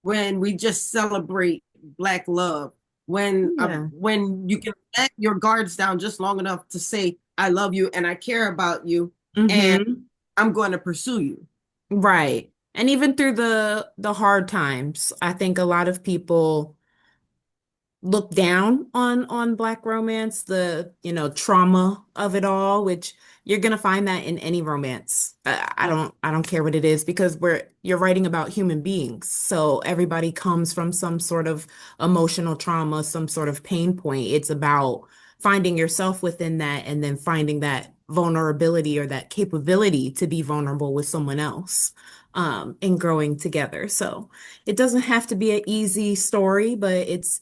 when we just celebrate Black love, yeah. when you can let your guards down just long enough to say I love you and I care about you and Mm-hmm. I'm going to pursue you. Right. And even through the hard times, I think a lot of people look down on Black romance, the, trauma of it all, which you're gonna find that in any romance. I don't care what it is because you're writing about human beings. So everybody comes from some sort of emotional trauma, some sort of pain point. It's about finding yourself within that and then finding that vulnerability or that capability to be vulnerable with someone else, and growing together. So it doesn't have to be an easy story, but it's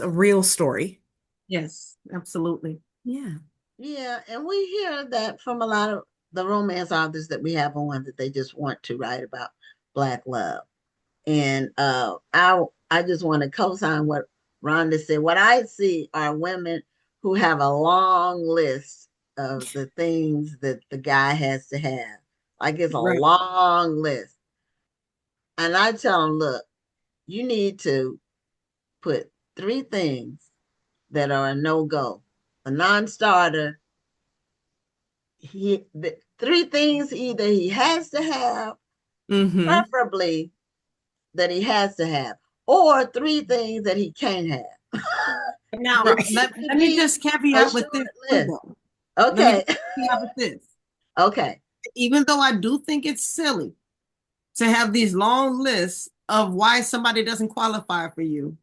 a real story. Yes, absolutely. Yeah. yeah, and we hear that from a lot of the romance authors that we have on that they just want to write about Black love. And I just want to co-sign what Rhonda said. What I see are women who have a long list of the things that the guy has to have. Like it's a Right. long list. And I tell them, look, you need to put 3 things that are a no-go, a non-starter. The 3 things either he has to have, preferably that he has to have, or 3 things that he can't have. Now, Right. let me just caveat with this too, though. Okay. Let me caveat with this. Okay. Even though I do think it's silly to have these long lists of why somebody doesn't qualify for you,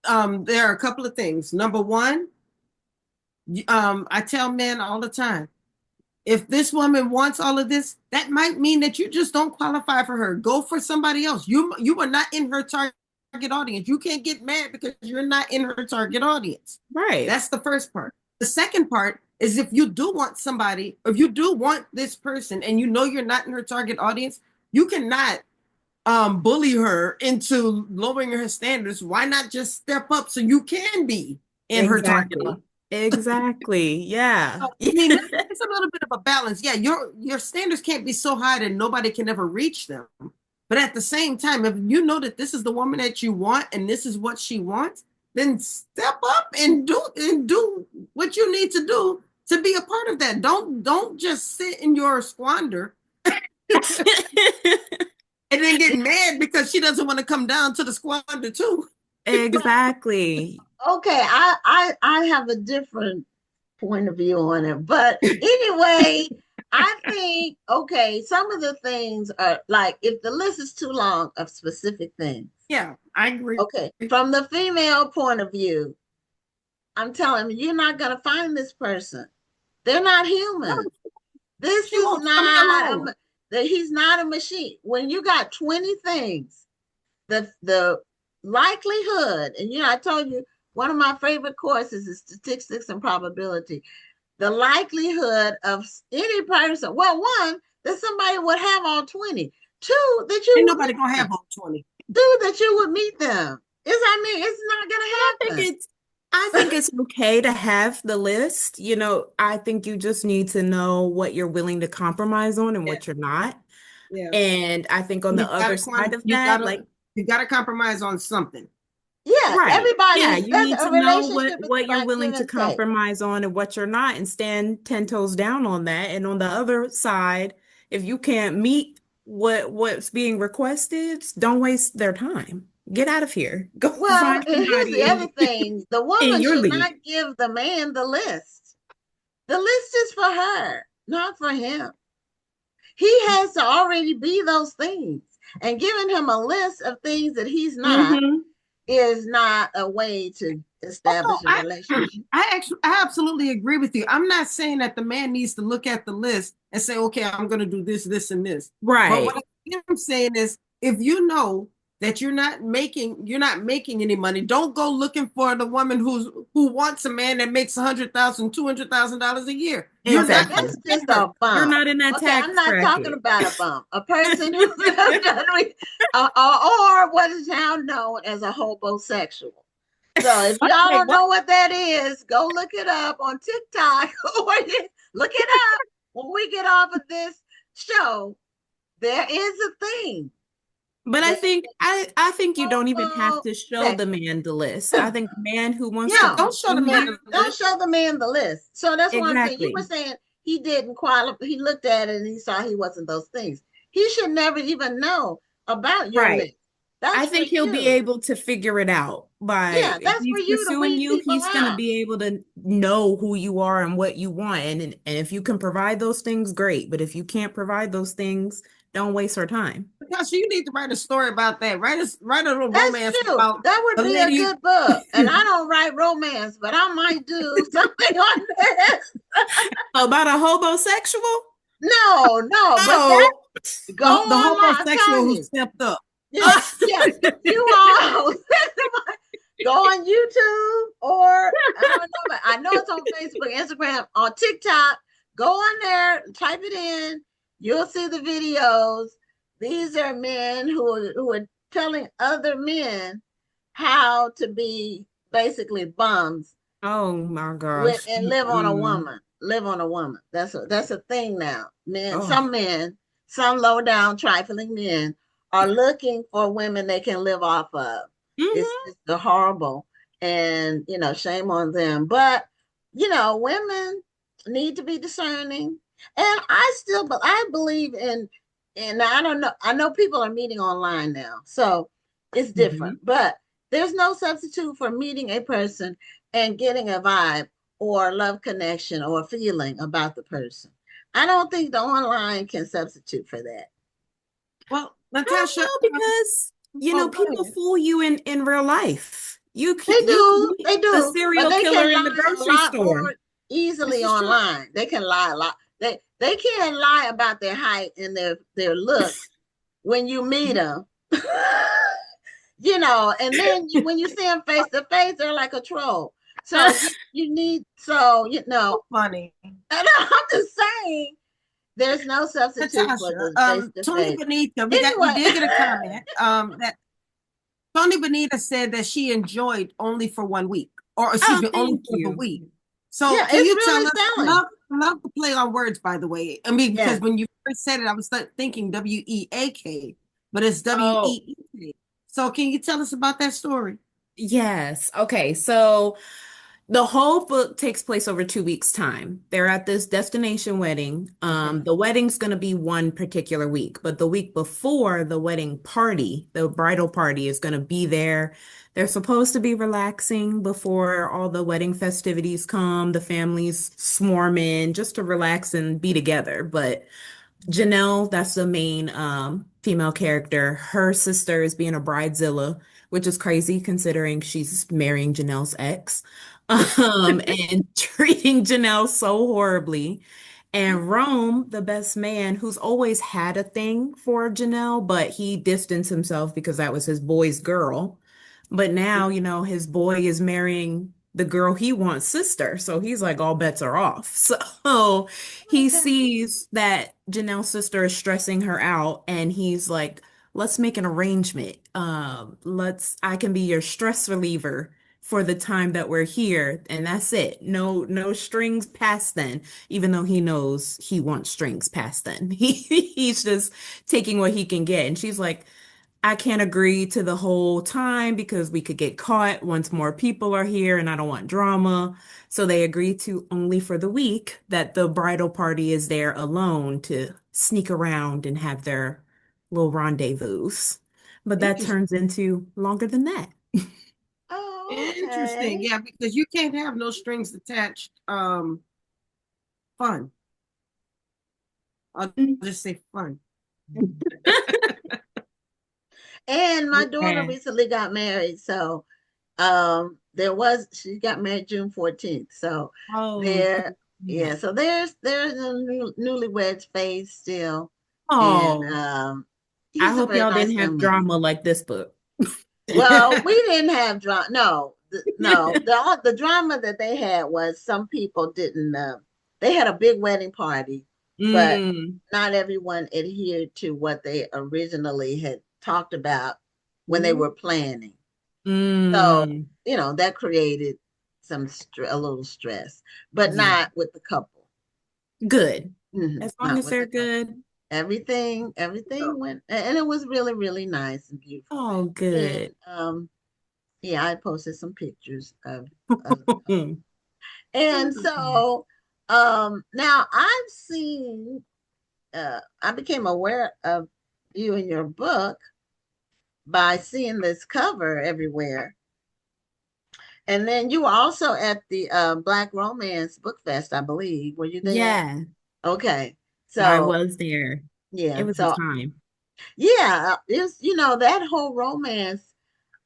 there are a couple of things. Number one, I tell men all the time, if this woman wants all of this, that might mean that you just don't qualify for her. Go for somebody else. You are not in her target audience. You can't get mad because you're not in her target audience. Right. That's the first part. The second part is if you do want somebody, if you do want this person and you know you're not in her target audience, you cannot bully her into lowering her standards. Why not just step up so you can be in her target audience? Exactly. Yeah. I mean, it's a little bit of a balance. Yeah, your standards can't be so high that nobody can ever reach them. But at the same time, if you know that this is the woman that you want and this is what she wants, then step up and do what you need to do to be a part of that. Don't just sit in your squander and then get mad because she doesn't want to come down to the squander too. Exactly. Okay, I have a different point of view on it. But anyway, I think, okay, some of the things are like, if the list is too long of specific things. Yeah, I agree. Okay, from the female point of view, I'm telling you, you're not going to find this person. They're not human. This is not, he's not a machine. When you got 20 things, the likelihood, and I told you, one of my favorite courses is statistics and probability. The likelihood of any person, well, one, that somebody would have all 20. 2, that you ain't nobody gonna have all 20. 2, that you would meet them. It's not gonna happen. I think it's okay to have the list. I think you just need to know what you're willing to compromise on and what you're not. Yeah. And I think on the other side of that, like you gotta compromise on something. Yeah, right. everybody. Yeah, you need to know what you're about willing give to and take. compromise on and what you're not, and stand 10 toes down on that. And on the other side, if you can't meet what's being requested, don't waste their time. Get out of here. Go Well, find and here's the somebody other thing. The in woman your should league. not give the man the list. The list is for her, not for him. He has to already be those things. And giving him a list of things that he's not is not a way to establish a relationship. I absolutely agree with you. I'm not saying that the man needs to look at the list and say, okay, I'm going to do this, this, and this. Right. But what I'm saying is, if you know that you're not making any money, don't go looking for the woman who wants a man that makes $100,000, $200,000 a year. Exactly. That's just a bump. You're not in that tax I'm not bracket. talking about a bump. A person who or what is now known as a hobosexual. So if y'all don't know what that is, go look it up on TikTok or look it up when we get off of this show. There is a thing. But I think you don't even have to show the man the list. I think the man who wants to don't show the man the list. Don't show the man the list. So that's one thing. Exactly. You were saying he didn't qualify. He looked at it and he saw he wasn't those things. He should never even know about your list. I think he'll be able to figure it out by that's if he's for you to pursuing weed you, people he's going to out. be able to know who you are and what you want. And if you can provide those things, great. But if you can't provide those things, don't waste our time. Natasha, you need to write a story about that. Write a little romance true. about that would be a good book. And I don't write romance, but I might do something on this. About a hobosexual? No, but go the homosexual who stepped up. Yes, you all go on YouTube or I know it's on Facebook, Instagram, on TikTok. Go on there, type it in. You'll see the videos. These are men who are telling other men how to be basically bums Oh my with gosh. and live on a Mm-mm. woman. Live on a woman. That's a thing now. Oh. Men, some low down trifling men are looking for women they can live off of. Hmm. It's horrible, and shame on them. But women need to be discerning, and but I believe in. And I don't know. I know people are meeting online now, so it's different. Hmm. But there's no substitute for meeting a person and getting a vibe or love connection or feeling about the person. I don't think the online can substitute for that. Well, I Natasha, don't know because oh, go people ahead. fool you in real life. You can They meet a do, but serial they killer can in the lie a grocery lot store. more easily This is true. online. They can lie a lot. They can't lie about their height and their looks when you meet them. And then when you see them face to face, they're like a troll. So you need So funny. I'm just saying there's no substitute for Natasha, the face to Tony face. Bonita, we Anyway, did get a comment that Tony Bonita said that she enjoyed only for 1 week, or excuse Oh, me, only thank for the you. week. So yeah, can it's you tell really us? selling. I love to play on words, by the way. I mean, because Yeah. when you first said it, I was thinking WEAK, but it's Oh, WEEK. So can you tell us about that story? yes. Okay. So the whole book takes place over 2 weeks' time. They're at this destination wedding. Okay. The wedding's going to be one particular week, but the week before the wedding party, the bridal party is going to be there. They're supposed to be relaxing before all the wedding festivities come. The families swarm in just to relax and be together. But Janelle, that's the main female character. Her sister is being a bridezilla, which is crazy considering she's marrying Janelle's ex, and treating Janelle so horribly. And Rome, the best man, who's always had a thing for Janelle, but he distanced himself because that was his boy's girl. But now, his boy is marrying the girl he wants sister. So he's like, all bets are off. So he Okay. sees that Janelle's sister is stressing her out, and he's like, let's make an arrangement. I can be your stress reliever for the time that we're here, and that's it. No strings past then, even though he knows he wants strings past then. He's just taking what he can get. And she's like, I can't agree to the whole time because we could get caught once more people are here and I don't want drama. So they agree to only for the week that the bridal party is there alone to sneak around and have their little rendezvous. But that Interesting. turns into longer than that. Oh, Interesting, okay. yeah, because you can't have no strings attached. Fun. I'll just say fun. And my daughter Yeah. recently got married, so she got married June 14th. So Oh, there, yeah, so there's a newlyweds phase still. And oh, I he's a hope very y'all nice didn't young have man. drama like this book. Well, we didn't have drama. No, no. The drama that they had was some people didn't. They had a big wedding party, but Mm, not everyone adhered to what they originally had talked about when they mm, were planning. So mm. that created a little stress, but Yeah. not with the couple. Good. As long Not as with they're the couple. good. Everything went, and it was really, really nice and beautiful. Oh, And good. yeah, I posted some pictures of and so now I've seen I became aware of you in your book by seeing this cover everywhere. And then you were also at the Black Romance Book Fest, I believe. Were you there? Yeah, Okay. I So was there. It yeah. was a So time. yeah, it's that whole romance,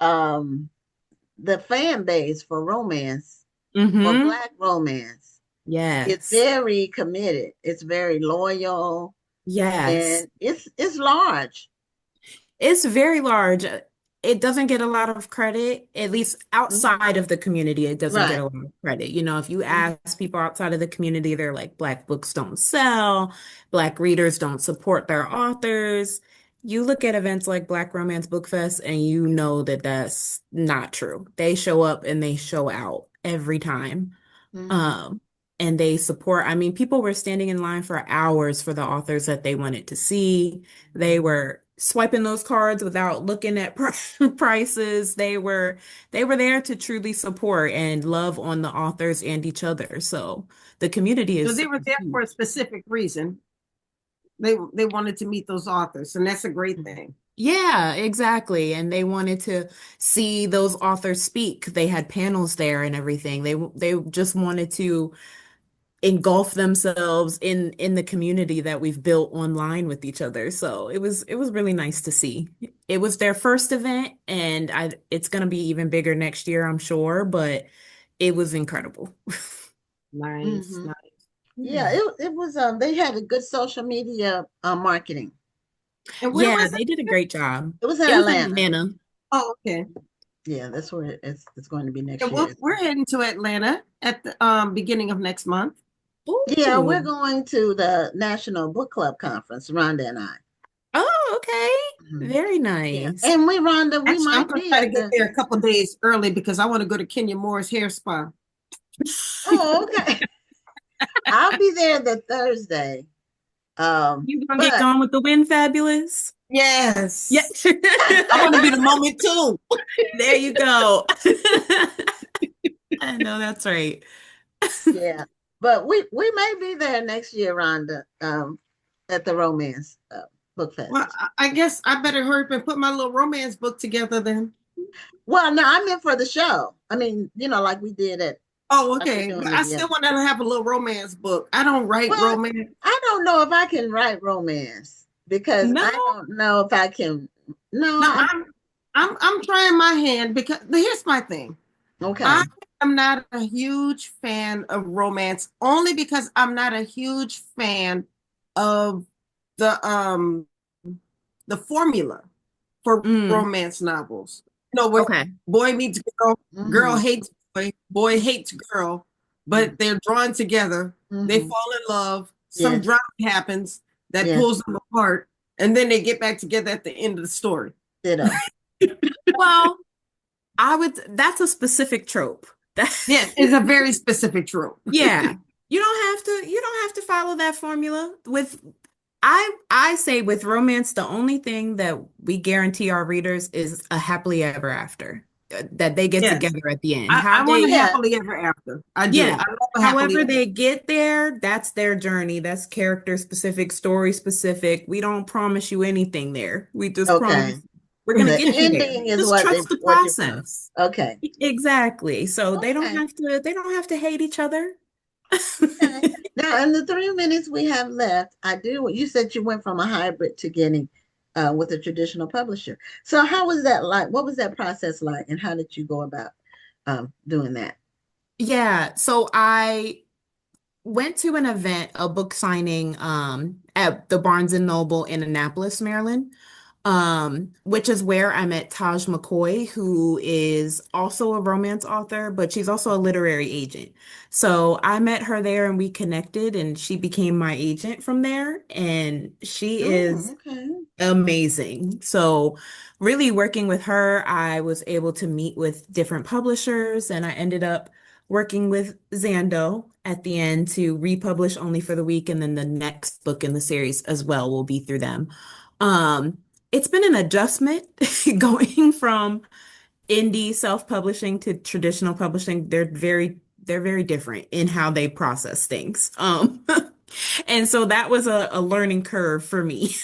um, the fan base for romance, for Mm-hmm. Black romance, is Yes. very committed. It's very loyal, Yes. and it's large. It's very large. It doesn't get a lot of credit, at least Mhm. outside of the community. It doesn't get Right. a lot of credit. If you Mhm. ask people outside of the community, they're like, Black books don't sell, Black readers don't support their authors. You look at events like Black Romance Book Fest and you know that that's not true. They show up and they show out every time. Mhm. Um, and they support, I mean, people were standing in line for hours for the authors that they wanted to see. They were swiping those cards without looking at prices. They were there to truly support and love on the authors and each other. So the community So is they were there for a specific reason. They wanted to meet those authors, and that's a great thing. yeah, exactly. And they wanted to see those authors speak. They had panels there and everything. They just wanted to engulf themselves in the community that we've built online with each other. So it was really nice to see. It was their first event and I it's gonna be even bigger next year, I'm sure, but it was incredible. Nice, Mhm. nice. Yeah, Yeah. it was they had a good social media marketing. And where Yeah, was they did a it? great job. It was in It was in Atlanta. Atlanta. Oh, okay. Yeah, that's where it's going to be next And year. we're heading to Atlanta at the beginning of next month. Yeah, we're Ooh. going to the National Book Club Conference, Rhonda and I. Oh, okay. Mhm. Very Yeah, nice. and Rhonda, we Actually, I'm might gonna be try to at get the. there a couple days early because I want to go to Kenya Moore's hair spa. Oh, okay. I'll be there the Thursday. You gonna get But Gone with the Wind, fabulous? Yeah. Yes. I want to be the moment too. There you go. I know that's right. yeah, but we may be there next year, Rhonda, at the Romance Book Well, Fest. I guess I better hurry up and put my little romance book together then. Well, no, I meant for the show. I mean, like we did Oh, like we're okay. doing But it. I Yeah. still want to have a little romance book. I don't write Well, romance. I don't know if I can write romance because No. I don't know if I can. No, No, I I'm trying my hand because here's my thing. I okay. am not a huge fan of romance only because I'm not a huge fan of the the formula for Mm, romance novels. Where okay. boy meets girl, girl Hmm. hates boy, boy hates girl, but they're drawn together. They Hmm. fall in love. Some Yes. drama happens that Yes. pulls them apart, and then they get back together at the end of the story. Ditto. Well, that's a specific trope. That, Yes, it's a very specific trope. yeah. You don't have to follow that formula. I say with romance, the only thing that we guarantee our readers is a happily ever after. That they get Yes, together at the end. How I want a they Yeah. happily ever after. I do. Yeah. I love a happily However ever. they get there, that's their journey. That's character specific, story specific. We don't promise you anything there. We just Okay. promise we're going to The get you there. ending is Just what trust the what you pronounce. process. Okay. Exactly. So Okay. they don't have to hate each other. Okay. Now, in the 3 minutes we have left, I do. You said you went from a hybrid to getting with a traditional publisher. So, how was that like? What was that process like, and how did you go about doing that? Yeah, so I went to an event, a book signing at the Barnes and Noble in Annapolis, Maryland. Which is where I met Taj McCoy, who is also a romance author, but she's also a literary agent. So I met her there and we connected, and she became my agent from there. And she Oh, is okay. amazing. So, really working with her, I was able to meet with different publishers, and I ended up working with Zando at the end to republish Only for the Week, and then the next book in the series as well will be through them. Um, it's been an adjustment going from indie self-publishing to traditional publishing. They're very different in how they process things. And so that was a learning curve for me.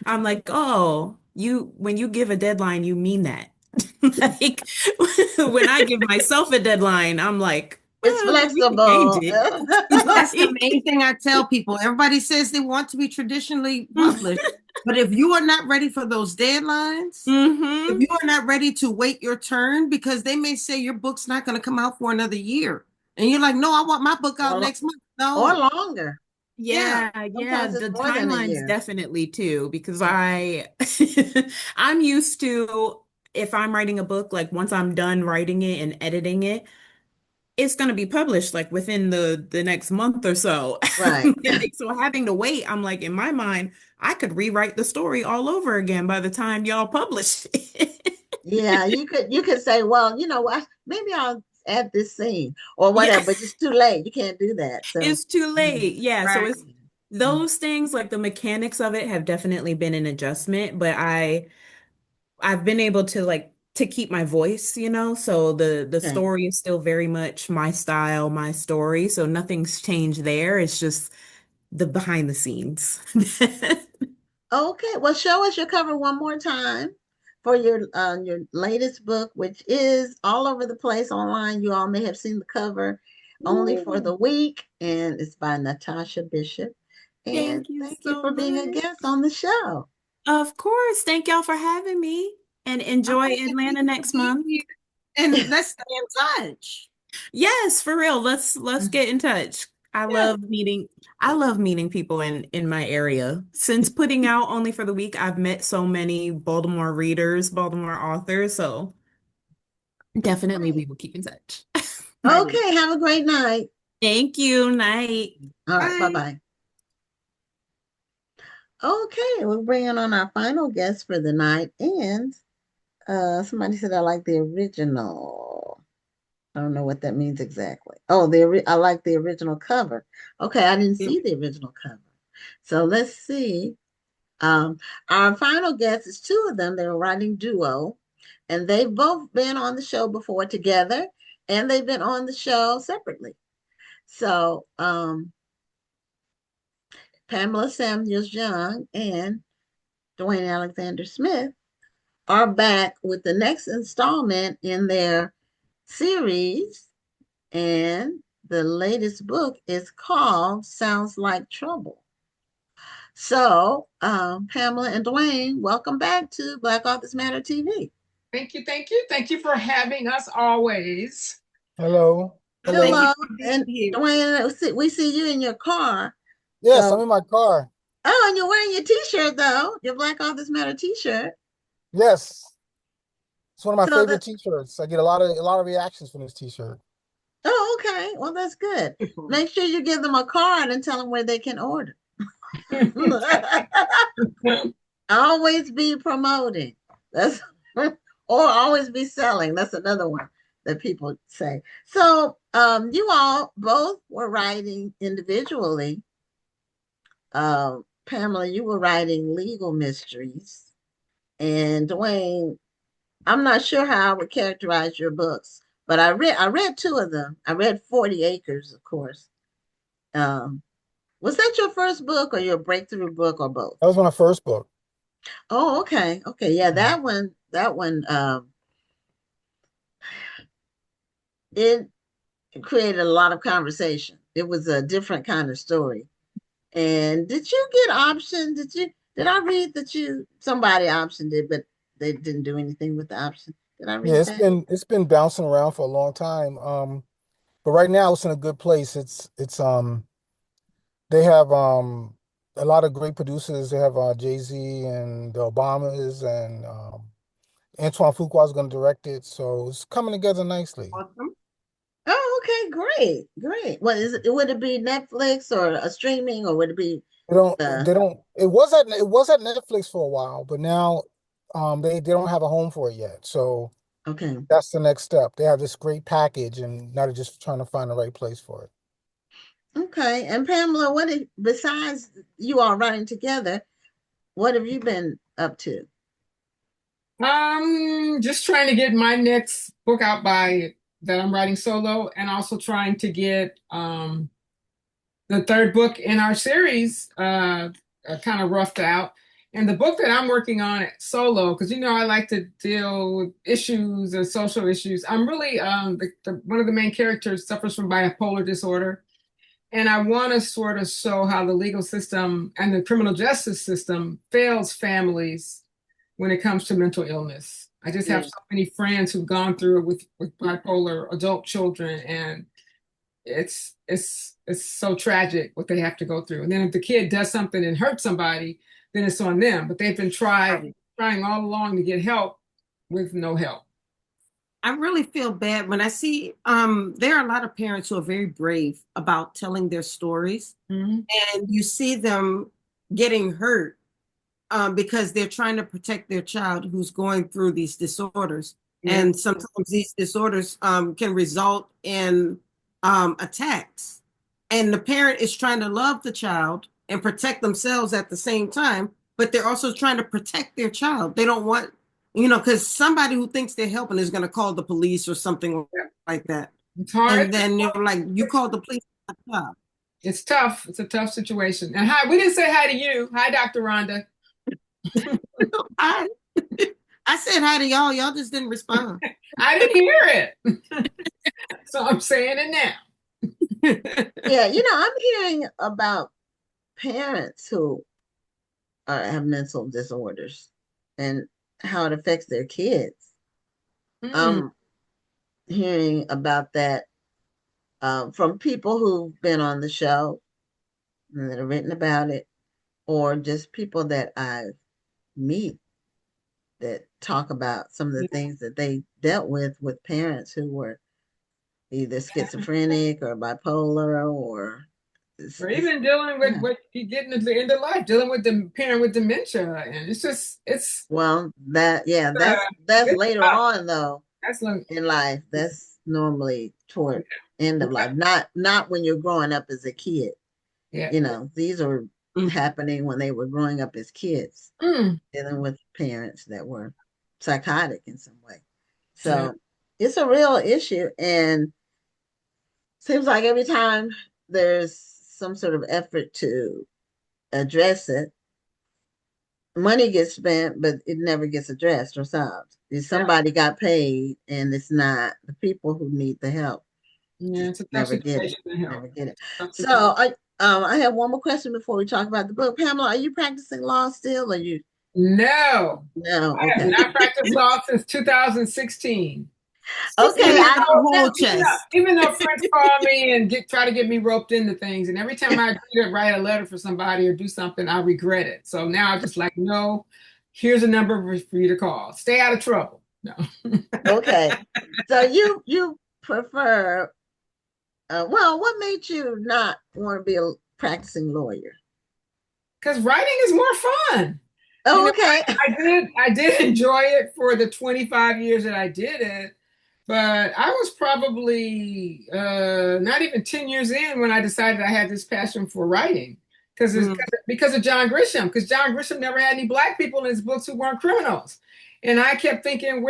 I'm like, oh, when you give a deadline, you mean that. Like when I give myself a deadline, I'm like, It's but we can change flexible. it. That's the Like, main thing I tell people. Everybody says they want to be traditionally published, but if you are not ready for those deadlines, if hmm you are not ready to wait your turn, because they may say your book's not going to come out for another year, and you're like, no, I want my book out or, next month. or No, longer. yeah, Yeah, yeah, Sometimes it's the more than a timelines year. definitely too, because I'm used to if I'm writing a book, like once I'm done writing it and editing it, it's going to be published like within the next month or so. Right. So having to wait, I'm like, in my mind, I could rewrite the story all over again by the time y'all publish it. Yeah, you could say, well, you know what, maybe I'll add this scene or Yeah, whatever, but it's too late. You can't do that. So it's too mhm, late. Yeah, so Right. it's those things, like the mechanics of it have definitely been an adjustment, but I've been able to like to keep my voice, so the okay. story is still very much my style, my story, so nothing's changed there. It's just the behind the scenes. Okay, well, show us your cover one more time for your latest book, which is all over the place online. You all may have seen the cover only for Ooh, the week, and it's by Natasha Bishop. And thank you thank you so for being a much. guest on the show. Of course. Thank y'all for having me and All enjoy right, thank you Atlanta for next being month. here. And let's stay in touch. Yes, for real. Let's get in touch. Yeah. I love meeting people in my area. Since putting out Only for the Week, I've met so many Baltimore readers, Baltimore authors, so definitely we Great. will keep in touch. Righty. Okay, have a great night. Thank you. Night. All right, Bye. bye-bye. Okay, we're bringing on our final guest for the night, and somebody said I like the original. I don't know what that means exactly. Oh, I like the original cover. Okay, I didn't see the original cover. So let's see. Um, our final guest is two of them. They're a writing duo, and they've both been on the show before together, and they've been on the show separately. So Pamela Samuels Young and Dwayne Alexander Smith are back with the next installment in their series, and the latest book is called Sounds Like Trouble. So, Pamela and Dwayne, welcome back to Black Authors Matter TV. Thank you, thank you. Thank you for having us always. Hello. Thank Hello. you Hello, for being and here. Dwayne, we see you in your car. Yes, I'm So, in my car. oh, and you're wearing your T-shirt though, your Black Authors Matter T-shirt. Yes. It's one of my So favorite that, t-shirts. I get a lot of reactions from this t-shirt. oh, okay, well that's good. Make sure you give them a card and tell them where they can order. Always be promoting. That's or always be selling. That's another one that people say. So you all both were writing individually. Pamela, you were writing legal mysteries. And Dwayne, I'm not sure how I would characterize your books, but I read two of them. I read 40 Acres, of course. Um, was that your first book or your breakthrough book or both? That was my first book. Oh, okay. Okay. Yeah, Mhm. that one, it created a lot of conversation. It was a different kind of story. And did you get option? Did I read that somebody optioned it, but they didn't do anything with the option? Did I Yeah, read it's that? been bouncing around for a long time. But right now it's in a good place. It's they have a lot of great producers. They have Jay-Z and the Obamas and Antoine Fuqua is going to direct it. So it's coming together nicely. Awesome. Oh, okay, great, great. What is it? Would it be Netflix or a streaming, or would it be They don't it was at Netflix for a while, but now they don't have a home for it yet. So okay? that's the next step. They have this great package and now they're just trying to find the right place for it. Okay. And Pamela, besides you all writing together, what have you been up to? Just trying to get my next book out by that I'm writing solo, and also trying to get the third book in our series kind of roughed out. And the book that I'm working on solo, because I like to deal with issues and social issues. I'm really one of the main characters suffers from bipolar disorder. And I want to sort of show how the legal system and the criminal justice system fails families when it comes to mental illness. I just have Yeah. so many friends who've gone through it with bipolar adult children, and it's so tragic what they have to go through. And then if the kid does something and hurts somebody, then it's on them. But they've been trying all along to get help with no help. I really feel bad when I see there are a lot of parents who are very brave about telling their stories, Mhm. and you see them getting hurt because they're trying to protect their child who's going through these disorders. Yeah. And sometimes these disorders can result in attacks. And the parent is trying to love the child and protect themselves at the same time, but they're also trying to protect their child. They don't want, because somebody who thinks they're helping is going to call the police or something like that. It's hard. And then you're like, you call the police on the child. It's tough. It's a tough situation. And hi, we didn't say hi to you. Hi, Dr. Rhonda. I said hi to y'all. Y'all just didn't respond. I didn't hear it. So I'm saying it now. Yeah, I'm hearing about parents who have mental disorders and how it affects their kids. I'm hearing about that from people who've been on the show and that have written about it, or just people that I meet that talk about some of the things that they dealt with parents who were either schizophrenic or bipolar or even dealing with what you get in the end of life, dealing with the parent with dementia, and it's well, that's later on though. That's in life. That's normally toward end of life, not when you're growing up as a kid. Yeah, these are happening when they were growing up as kids, dealing with parents that were psychotic in some way. So it's a real issue, and seems like every time there's some sort of effort to address it, money gets spent, but it never gets addressed or solved. Somebody got paid, and it's not the people who need the help. Yeah, it's a never get it. Never get it. So I have one more question before we talk about the book. Pamela, are you practicing law still, or you? No. No. I have not practiced law since 2016. Okay. Even though friends call me and try to get me roped into things, and every time I write a letter for somebody or do something, I regret it. So now I'm just like, no, here's a number for you to call. Stay out of trouble. No. Okay. So you prefer, well, what made you not want to be a practicing lawyer? Because writing is more fun. Oh, okay. I did enjoy it for the 25 years that I did it. But I was probably not even 10 years in when I decided I had this passion for writing because of John Grisham, because John Grisham never had any Black people in his books who weren't criminals. And I kept thinking,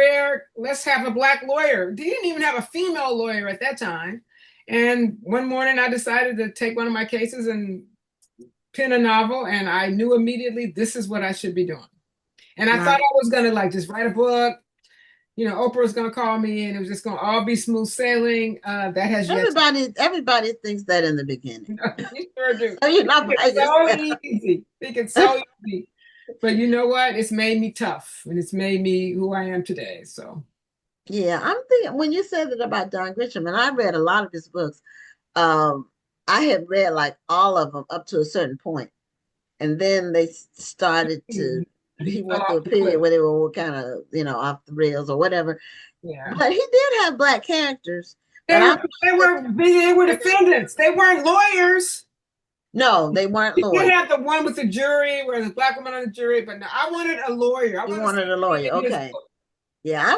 let's have a Black lawyer. He didn't even have a female lawyer at that time. And one morning I decided to take one of my cases and pen a novel, and I knew immediately this is what I should be doing. And I thought I was going to just write a book. Oprah was going to call me and it was just going to all be smooth sailing. That has everybody thinks that in the beginning. You sure do. So it's so easy. But you know what? It's made me tough, and it's made me who I am today. So yeah, I'm thinking when you said that about John Grisham, and I read a lot of his books. I had read like all of them up to a certain point, and then they started to. He went through a period where they were kind of, off the rails or whatever. Yeah. But he did have Black characters. They were defendants. They weren't lawyers. No, they weren't lawyers. You had the one with the jury where the Black woman on the jury, but no, I wanted a lawyer. You wanted a lawyer, okay. Yeah,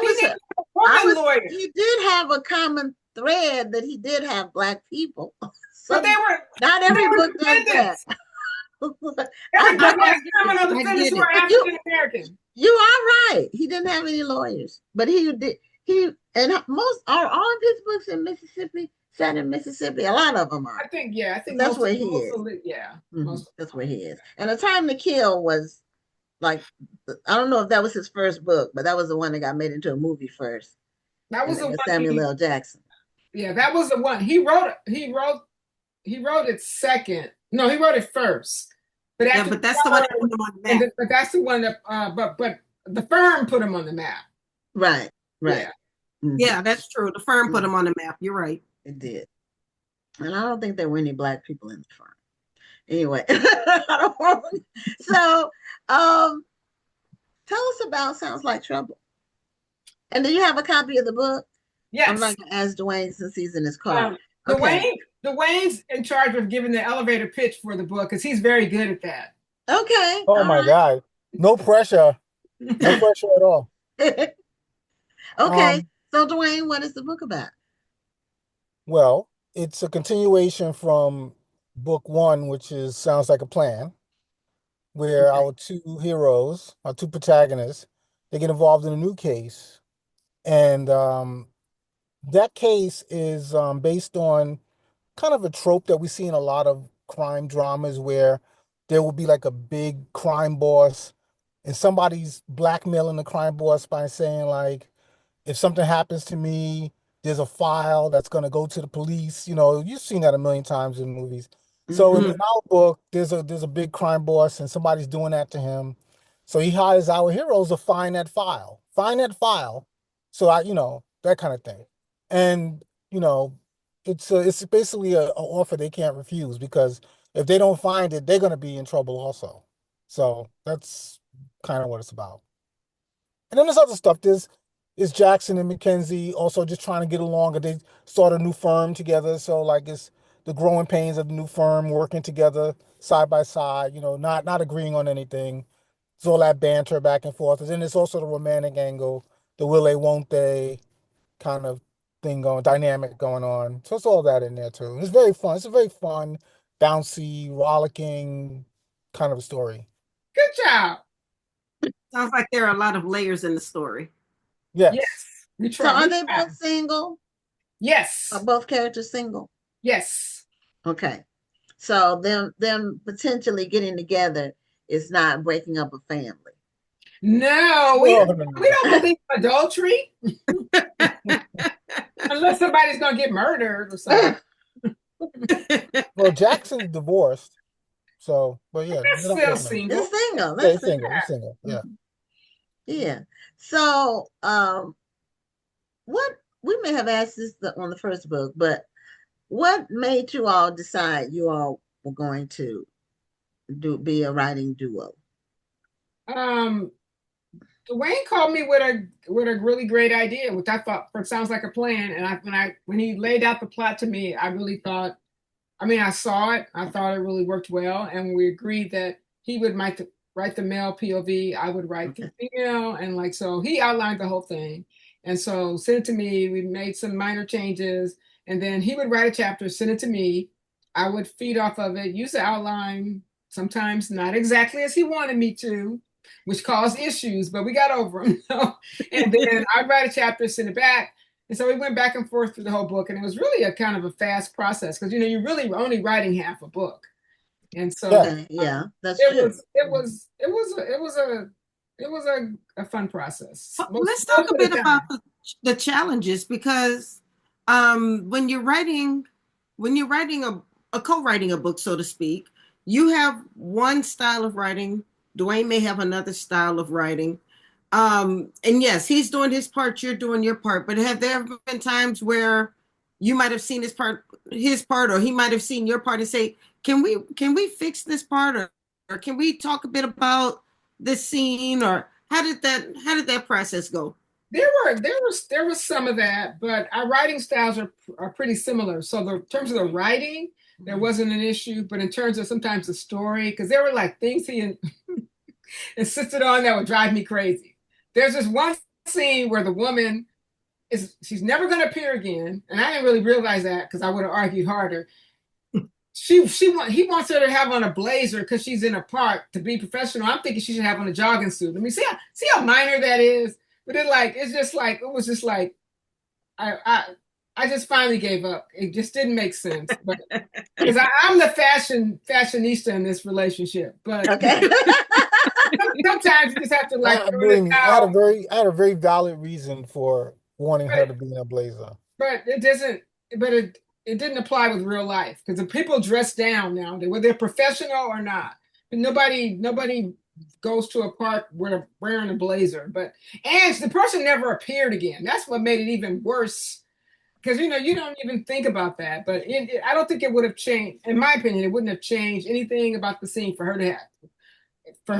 lawyer. He did have a common thread that he did have Black people. So but they were not every book does that. You are right. He didn't have any lawyers, but he did. And all of his books in Mississippi set in Mississippi. A lot of them are. I think that's where he is. That's where he is. And A Time to Kill was like, I don't know if that was his first book, but that was the one that got made into a movie first. That was the one. Samuel L. Jackson. Yeah, that was the one. He wrote it second. No, he wrote it first. But that's the one that put him on the map. But that's the one that but the firm put him on the map. Right. Yeah. Yeah, that's true. The firm put him on the map. You're right. It did. And I don't think there were any Black people in the firm. Anyway. So tell us about Sounds Like Trouble. And do you have a copy of the book? I'm Yes. not gonna ask Dwayne since he's in his car. Um, Okay. Dwayne's in charge of giving the elevator pitch for the book because he's very good at that. Okay. Oh All my right. God. No pressure. No pressure at all. Okay. Um, So Dwayne, what is the book about? well, it's a continuation from book one, which is Sounds Like a Plan, where Okay. our two heroes, our two protagonists, they get involved in a new case. And that case is based on kind of a trope that we see in a lot of crime dramas where there will be like a big crime boss and somebody's blackmailing the crime boss by saying like, if something happens to me, there's a file that's going to go to the police. You know, you've seen that a million times in movies. So in Mm-hmm. our book, there's a big crime boss and somebody's doing that to him. So he hires our heroes to find that file. Find that file. So that kind of thing. And, you know, it's basically a offer they can't refuse because if they don't find it, they're going to be in trouble also. So that's kind of what it's about. And then there's other stuff. There's Jackson and Mackenzie also just trying to get along, and they start a new firm together. So like it's the growing pains of the new firm working together side by side. Not agreeing on anything. It's all that banter back and forth. And then there's also the romantic angle, the will they, won't they kind of dynamic going on. So it's all that in there too. It's very fun. It's a very fun, bouncy, rollicking kind of a story. Good job. Sounds like there are a lot of layers in the story. Yes. Yes. We So try. are We they try. both single? Yes. Are both characters single? Yes. Okay. So them potentially getting together is not breaking up a family. No, we No, don't, no, no, we no. don't believe in adultery unless somebody's gonna get murdered or something. Well, Jackson's divorced, so but yeah, That's they're not still breaking up. single. It's single. Yeah, That's he's single. single. He's single. Yeah. Yeah. So what we may have asked this on the first book, but what made you all decide you all were going to be a writing duo? Um, Dwayne called me with a really great idea, which I thought sounds like a plan. And when he laid out the plot to me, I really thought, I mean, I saw it, I thought it really worked well, and we agreed that he would write the male POV, I would write the female, and like so he outlined the whole thing. And so sent it to me, we made some minor changes, and then he would write a chapter, send it to me. I would feed off of it, use the outline, sometimes not exactly as he wanted me to, which caused issues, but we got over them. And then I'd write a chapter, send it back. And so we went back and forth through the whole book, and it was really a kind of a fast process because you're really only writing half a book, and so Yeah. Okay, yeah, that's it true. was it was it was a, it was a it was a fun process. Let's talk Most a of bit the about time. the challenges because when you're writing a co-writing a book, so to speak, you have one style of writing. Dwayne may have another style of writing. And yes, he's doing his part, you're doing your part. But have there ever been times where you might have seen his part, or he might have seen your part and say, can we fix this part, or can we talk a bit about this scene, or how did that process go? There was some of that, but our writing styles are pretty similar. So in terms of the writing, there wasn't an issue, but in terms of sometimes the story, because there were like things he insisted on that would drive me crazy. There's this one scene where the woman she's never going to appear again, and I didn't really realize that because I would have argued harder. He wants her to have on a blazer because she's in a park to be professional. I'm thinking she should have on a jogging suit. I mean, see how minor that is. But it was just like I just finally gave up. It just didn't make sense. But because I'm the fashionista in this relationship, but Okay. sometimes you just have to like throw Believe it me, out. I had a very valid reason for wanting her But to be in a blazer. but it doesn't. But it didn't apply with real life because the people dress down now, whether they're professional or not. But nobody goes to a park wearing a blazer. And the person never appeared again. That's what made it even worse because you don't even think about that. But I don't think it would have changed. In my opinion, it wouldn't have changed anything about the scene for her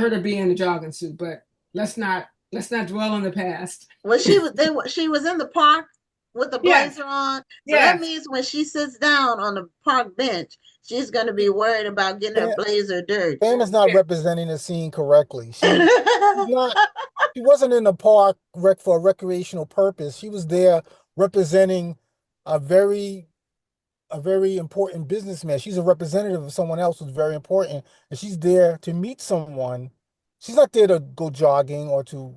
to be in a jogging suit. But let's not let's not dwell on the past. Well, she was in the park with the Yes, blazer on. So that yes. means when she sits down on the park bench, she's going to be worried about getting her Pam, blazer dirty. Pam is not Yeah. representing the scene correctly. She's not. She wasn't in the park for a recreational purpose. She was there representing a very a very important businessman. She's a representative of someone else who's very important, and she's there to meet someone. She's not there to go jogging or to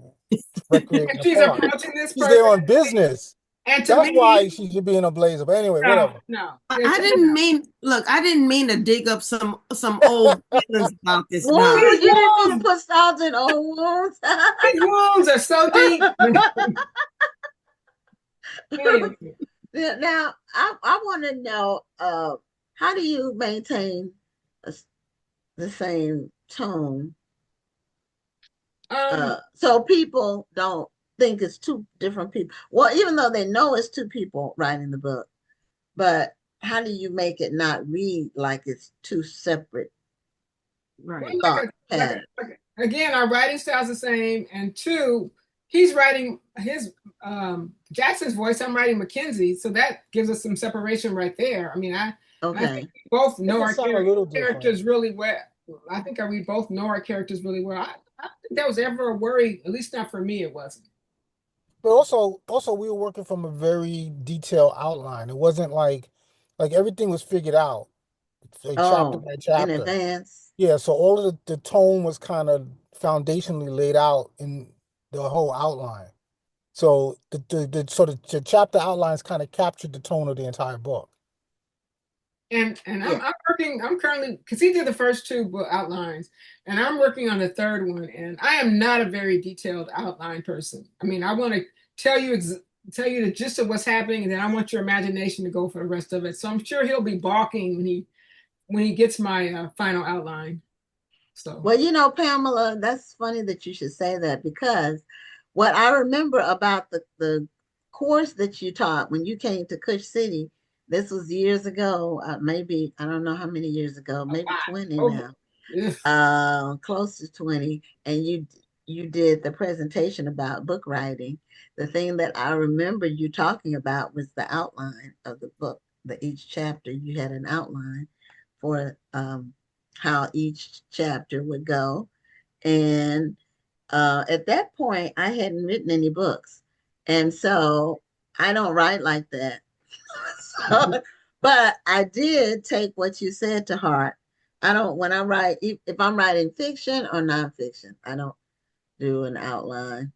recreate in And the she's park. approaching this She's there person. on business. And to That's why me, she should be in a blazer. But anyway, no, whatever. no. I didn't mean, look, I didn't mean to dig up some old feelings about this now. Wounds? These You didn't mean to wounds, put salt in old wounds. these wounds are so deep. Anyway, Now, I want to know how do you maintain the same tone so people don't think it's two different people? Well, even though they know it's two people writing the book, but how do you make it not read like it's two separate Right. thought patterns? again, our writing style's the same, and two, he's writing his Jackson's voice. I'm writing Mackenzie, so that gives us some separation right there. I mean, I think we both know our characters really well. I think we both know our characters really well. I don't think that was ever a worry, at least not for me. It wasn't. But also we were working from a very detailed outline. It wasn't like everything was figured out, like chapter by in chapter. advance. Yeah, so all of the tone was kind of foundationally laid out in the whole outline. So the chapter outlines kind of captured the tone of the entire book. And I'm currently, because he did the first two book outlines, and I'm working on the third one, and I am not a very detailed outline person. I mean, I want to tell you the gist of what's happening, and then I want your imagination to go for the rest of it. So I'm sure he'll be balking when he gets my final outline. So well, you know, Pamela, that's funny that you should say that, because what I remember about the course that you taught when you came to Kush City, this was years ago, maybe, I don't know how many years ago, maybe 20 now, close to 20. And you did the presentation about book writing. The thing that I remember you talking about was the outline of the book. Each chapter, you had an outline for how each chapter would go. And at that point, I hadn't written any books. And so I don't write like that. So, but I did take what you said to heart. I don't, when I write, if I'm writing fiction or nonfiction, I don't do an outline.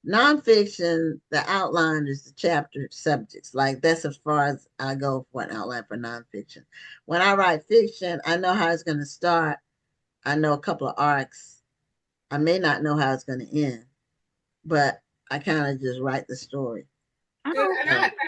Nonfiction, the outline is the chapter subjects. Like that's as far as I go for an outline for nonfiction. When I write fiction, I know how it's going to start. I know a couple of arcs. I may not know how it's going to end, but I kind of just write the story. I don't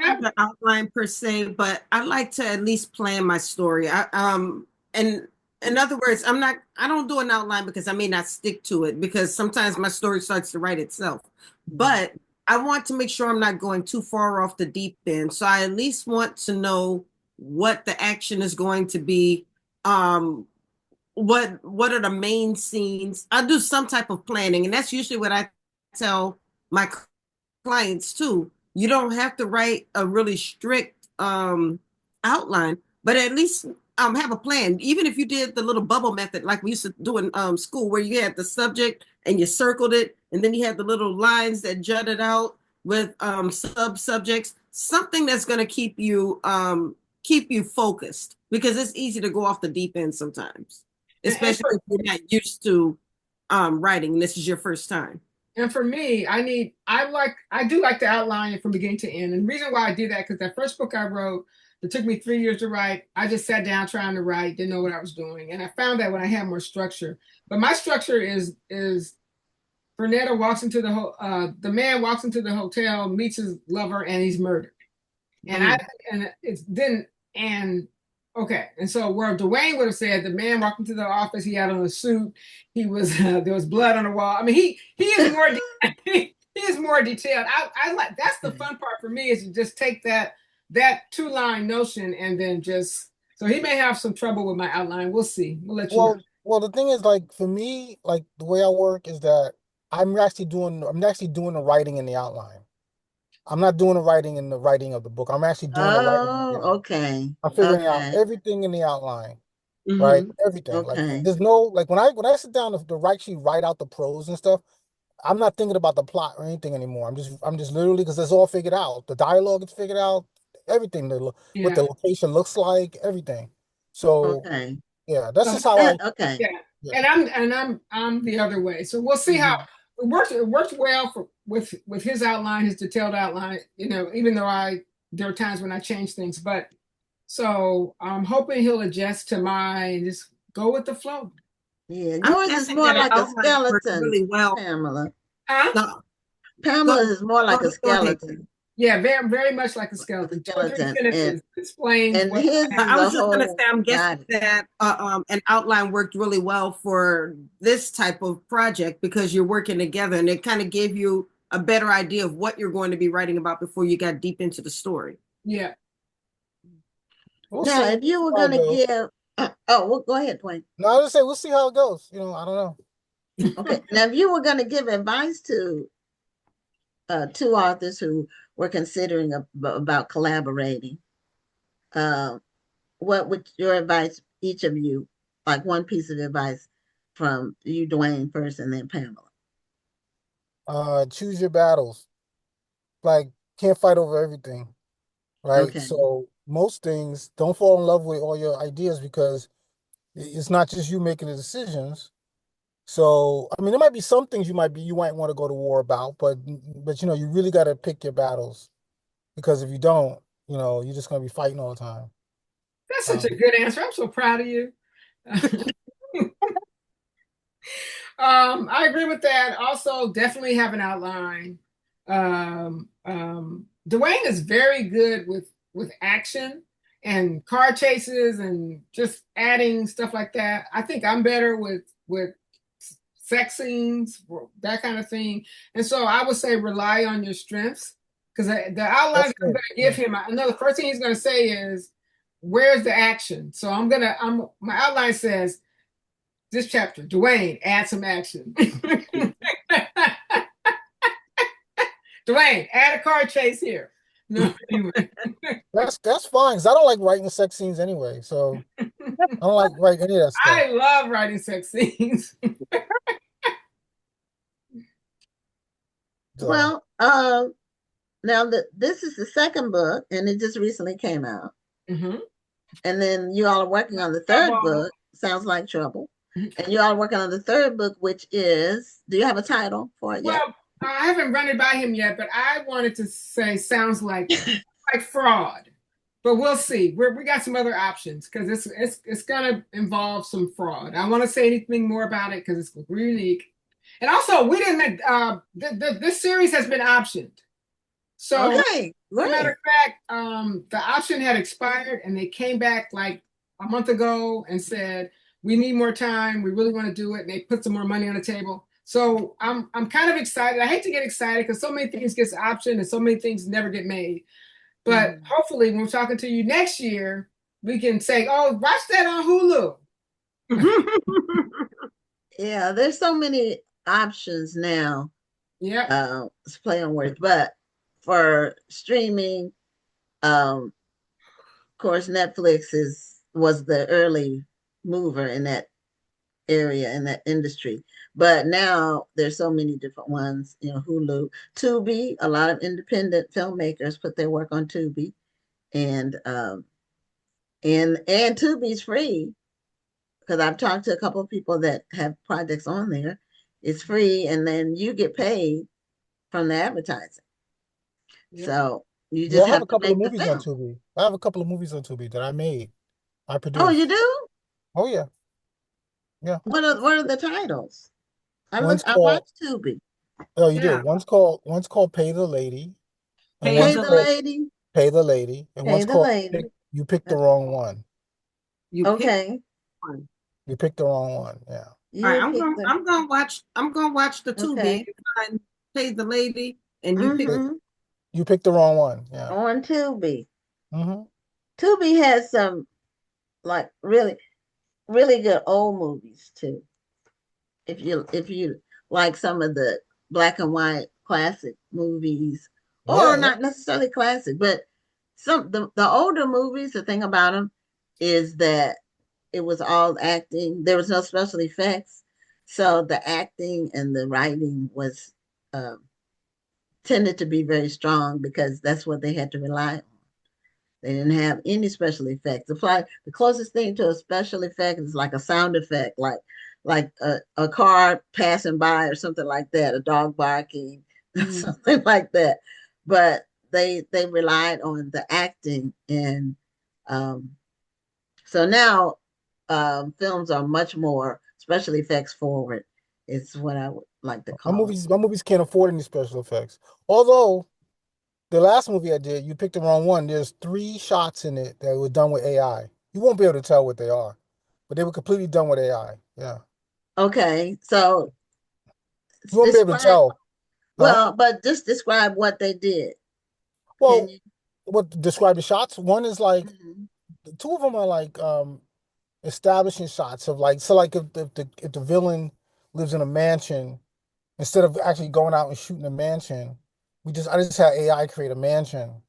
have the outline per se, but I like to at least plan my story. And in other words, I don't do an outline because I may not stick to it, because sometimes my story starts to write itself. But I want to make sure I'm not going too far off the deep end. So I at least want to know what the action is going to be. What are the main scenes? I do some type of planning, and that's usually what I tell my clients too. You don't have to write a really strict outline, but at least have a plan. Even if you did the little bubble method like we used to do in school, where you had the subject and you circled it, and then you had the little lines that jutted out with sub-subjects, something that's going to keep you focused, because it's easy to go off the deep end sometimes, especially if you're not used to writing and this is your first time. And for me, I do like to outline it from beginning to end. And the reason why I do that, because that first book I wrote, it took me 3 years to write. I just sat down trying to write, didn't know what I was doing. And I found that when I had more structure. But my structure is Fernetta walks into the man walks into the hotel, meets his lover, and he's murdered. And so where Dwayne would have said the man walked into the office, he had on a suit, he was there was blood on the wall. I mean, he is more he is more detailed. I like, that's the fun part for me, is to just take that 2-line notion and then just, so he may have some trouble with my outline. We'll see. We'll let you know. Well, the thing is, like, for me, like, the way I work is that I'm actually doing the writing in the outline. I'm not doing the writing in the writing of the book. I'm actually doing the writing in the Oh, outline. okay. I'm figuring out Okay. everything in the outline, right? Mm-hmm. Everything. Like Okay. there's no like when I sit down to write out the prose and stuff, I'm not thinking about the plot or anything anymore. I'm just literally because it's all figured out. The dialogue is figured out, everything, what the Yeah. location looks like, everything. So Okay. yeah, that's So just how I Okay. yeah, yeah. and I'm the other way. So we'll see how Mhm. it works well for with his outline, his detailed outline. You know, even though there are times when I change things, but so I'm hoping he'll adjust to mine, just go with the flow. Yeah, I'm yours is guessing more that an like a outline works skeleton, really well. Pamela. Huh? No, Pamela is more like a go ahead. skeleton. Yeah, very very much like a A skeleton. Two or three skeleton. sentences explains And what his I is a was just gonna whole say, I'm guessing body. that an outline worked really well for this type of project because you're working together, and it kind of gave you a better idea of what you're going to be writing about before you got deep into the story. yeah. We'll Now, see. if you were How it gonna goes. give oh, well, go ahead, Dwayne. No, I just say we'll see how it goes. I don't know. Okay. Now, if you were gonna give advice to two authors who were considering about collaborating, uh, what would your advice, each of you, like one piece of advice from you, Dwayne, first, and then Pamela? Choose your battles. Like can't fight over everything, right? Okay. So most things don't fall in love with all your ideas because it's not just you making the decisions. So I mean, there might be some things you might want to go to war about, but you really got to pick your battles because if you don't, you're just gonna be fighting all the time. That's such a Um, good answer. I'm so proud of you. I agree with that. Also, definitely have an outline. Dwayne is very good with action and car chases and just adding stuff like that. I think I'm better with sex scenes, that kind of thing. And so I would say rely on your strengths because the outlines that's I'm good. going to give him, I know the first thing he's going to say is, "Where's the action?" So my outline says this chapter, Dwayne, add some action. Dwayne, add a car chase here. No, anyway. That's fine because I don't like writing sex scenes anyway. So I don't like writing any of that stuff. I love writing sex scenes. So Well, now that this is the second book, and it just recently came out, Mm-hmm. and then you all are working on the third book. Sounds like trouble. And you all are working on the third book, which is. Do you have a title for it yet? Well, I haven't run it by him yet, but I wanted to say sounds like fraud. But we'll see. We got some other options because it's gonna involve some fraud. I want to say anything more about it because it's really unique. And also, we didn't. This series has been optioned. So, Okay, as a matter great. of fact, the option had expired, and they came back like a month ago and said we need more time. We really want to do it, and they put some more money on the table. So I'm kind of excited. I hate to get excited because so many things get optioned and so many things never get made. But hopefully, when we're talking to you next year, we can say, "Oh, watch that on Hulu." Yeah, there's so many options now. Yep. It's play on words, but for streaming, of course, Netflix was the early mover in that area in that industry. But now there's so many different ones, Hulu, Tubi, a lot of independent filmmakers put their work on Tubi. And Tubi's free because I've talked to a couple of people that have projects on there. It's free, and then you get paid from the advertising. Yep. So you yeah, just I have have a to couple of make the movies on film. Tubi. I have a couple of movies on Tubi that I made. I Oh, you produced. do? Oh yeah, yeah. What are the titles? One's I called. watched Tubi. Oh, you do. Yeah. One's called Pay the Lady, and Pay Pay one's the the called lady. lady. Pay the Lady, and Pay one's the called lady. You Picked the Wrong One. You pick Okay. one. You picked the wrong one. Yeah. All right, You pick the. I'm gonna watch the Tubi Okay. and Pay the lady, and you pick. Yeah. Mm-hmm. You picked the wrong one. Yeah. On Tubi. Mm-hmm. Tubi has some like really, really good old movies too. If you like some of the black and white classic movies, or Yeah, yeah. not necessarily classic, but the older movies. The thing about them is that it was all acting. There was no special effects, so the acting and the writing was um, tended to be very strong because that's what they had to rely on. They didn't have any special effects. The closest thing to a special effect is like a sound effect, like a car passing by or something like that, a dog barking, something like that. But they relied on the acting, and um, so now films are much more special effects forward. Is what I would like to call it. My movies can't afford any special effects. Although the last movie I did, you picked the wrong one. There's 3 shots in it that were done with AI. You won't be able to tell what they are, but they were completely done with AI. Yeah, Okay, so you won't be able to describe tell, huh? well, but just describe what they did. Can Well, you? what describe the shots? One is like Mhm. 2 of them are like establishing shots of like, so like if the villain lives in a mansion, instead of actually going out and shooting a mansion, I just had AI create a mansion.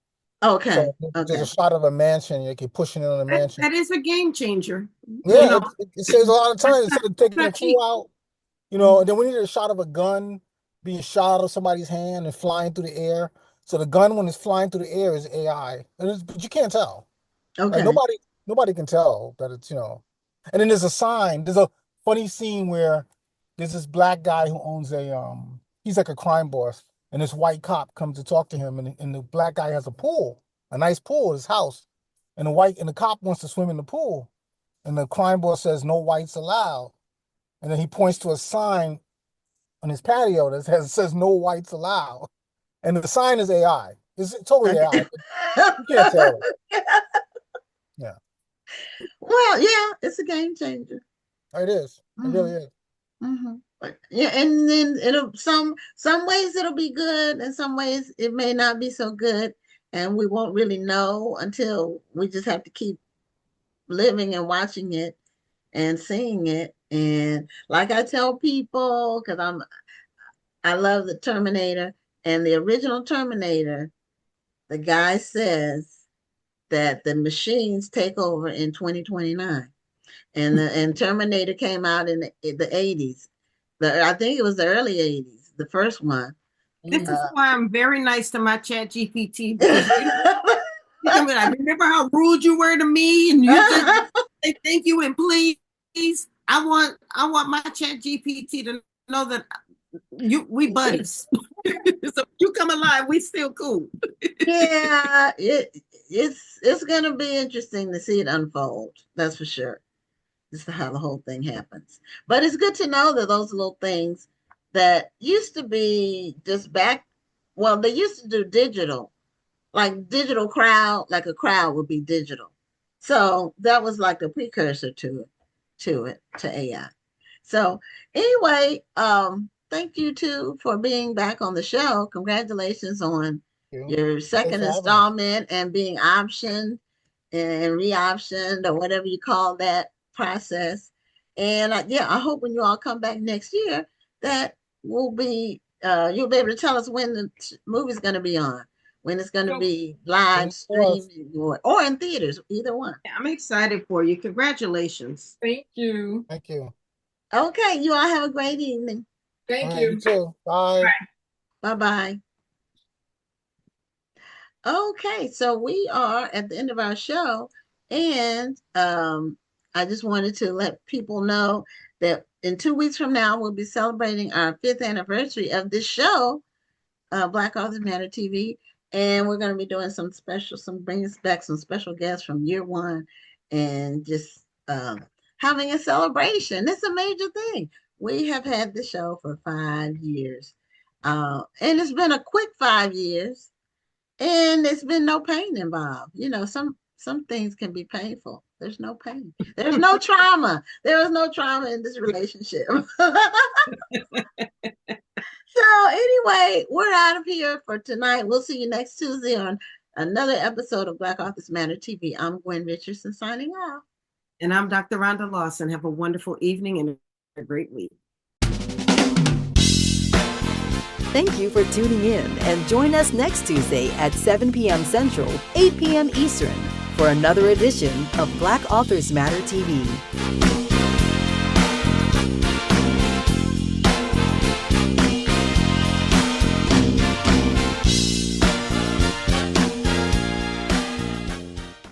Okay, So there's a okay, shot of a mansion, you keep pushing in on the mansion. That is a game changer. You Yeah, know, it saves a lot of time instead of taking the that's crew out, mhm, and then we needed a shot of a gun being shot out of somebody's hand and flying through the air. So the gun, when it's flying through the air, is AI. But you can't tell. Like okay, nobody can tell that it's. And then there's a sign. There's a funny scene where there's this black guy who owns he's like a crime boss, and this white cop comes to talk to him, and the black guy has a pool, a nice pool at his house, and the cop wants to swim in the pool, and the crime boss says no whites allowed, and then he points to a sign on his patio that says no whites allowed, and the sign is AI. It's totally okay. AI, but you can't tell it. Yeah, Well, yeah, it's a game changer. it is. It Hmm. really is. Hmm. Yeah, and then it'll some ways it'll be good, and some ways it may not be so good, and we won't really know until we just have to keep living and watching it and seeing it. And like I tell people, because I love the Terminator and the original Terminator, the guy says that the machines take over in 2029. And Terminator came out in the 80s. I think it was the early 80s, the first one. this is Uh, why I'm very nice to my chat GPT, because you can be like, remember how rude you were to me, and you just say thank you and please. I want my chat GPT to know that we buddies. So you come alive, we still cool. yeah, it's gonna be interesting to see it unfold. That's for sure. Just how the whole thing happens. But it's good to know that those little things that used to be just well, they used to do digital, like digital crowd, like a crowd would be digital. So that was like a precursor to AI. So anyway, thank you too for being back on the show. Congratulations on You. your Thanks second for having us. installment and being optioned and re-optioned or whatever you call that process. And yeah, I hope when you all come back next year that you'll be able to tell us when the movie's going to be on, when it's going to So, be live Thanks for us. streaming or in theaters, either one. I'm excited for you. Congratulations. thank you. Thank you. Okay, you all have a great evening. All Thank right, you you. too. Bye. Bye bye. Okay, so we are at the end of our show, and I just wanted to let people know that in 2 weeks from now, we'll be celebrating our 5th anniversary of this show, Black Authors Matter TV, and we're going to be doing bringing back some special guests from year one, and just having a celebration. It's a major thing. We have had the show for 5 years, and it's been a quick 5 years, and it's been no pain involved. Some things can be painful. There's no pain. There's no trauma. There is no trauma in this relationship. So anyway, we're out of here for tonight. We'll see you next Tuesday on another episode of Black Authors Matter TV. I'm Gwen Richardson signing off. And I'm Dr. Rhonda Lawson. Have a wonderful evening and a great week. Thank you for tuning in, and join us next Tuesday at 7 p.m. Central, 8 p.m. Eastern for another edition of Black Authors Matter TV.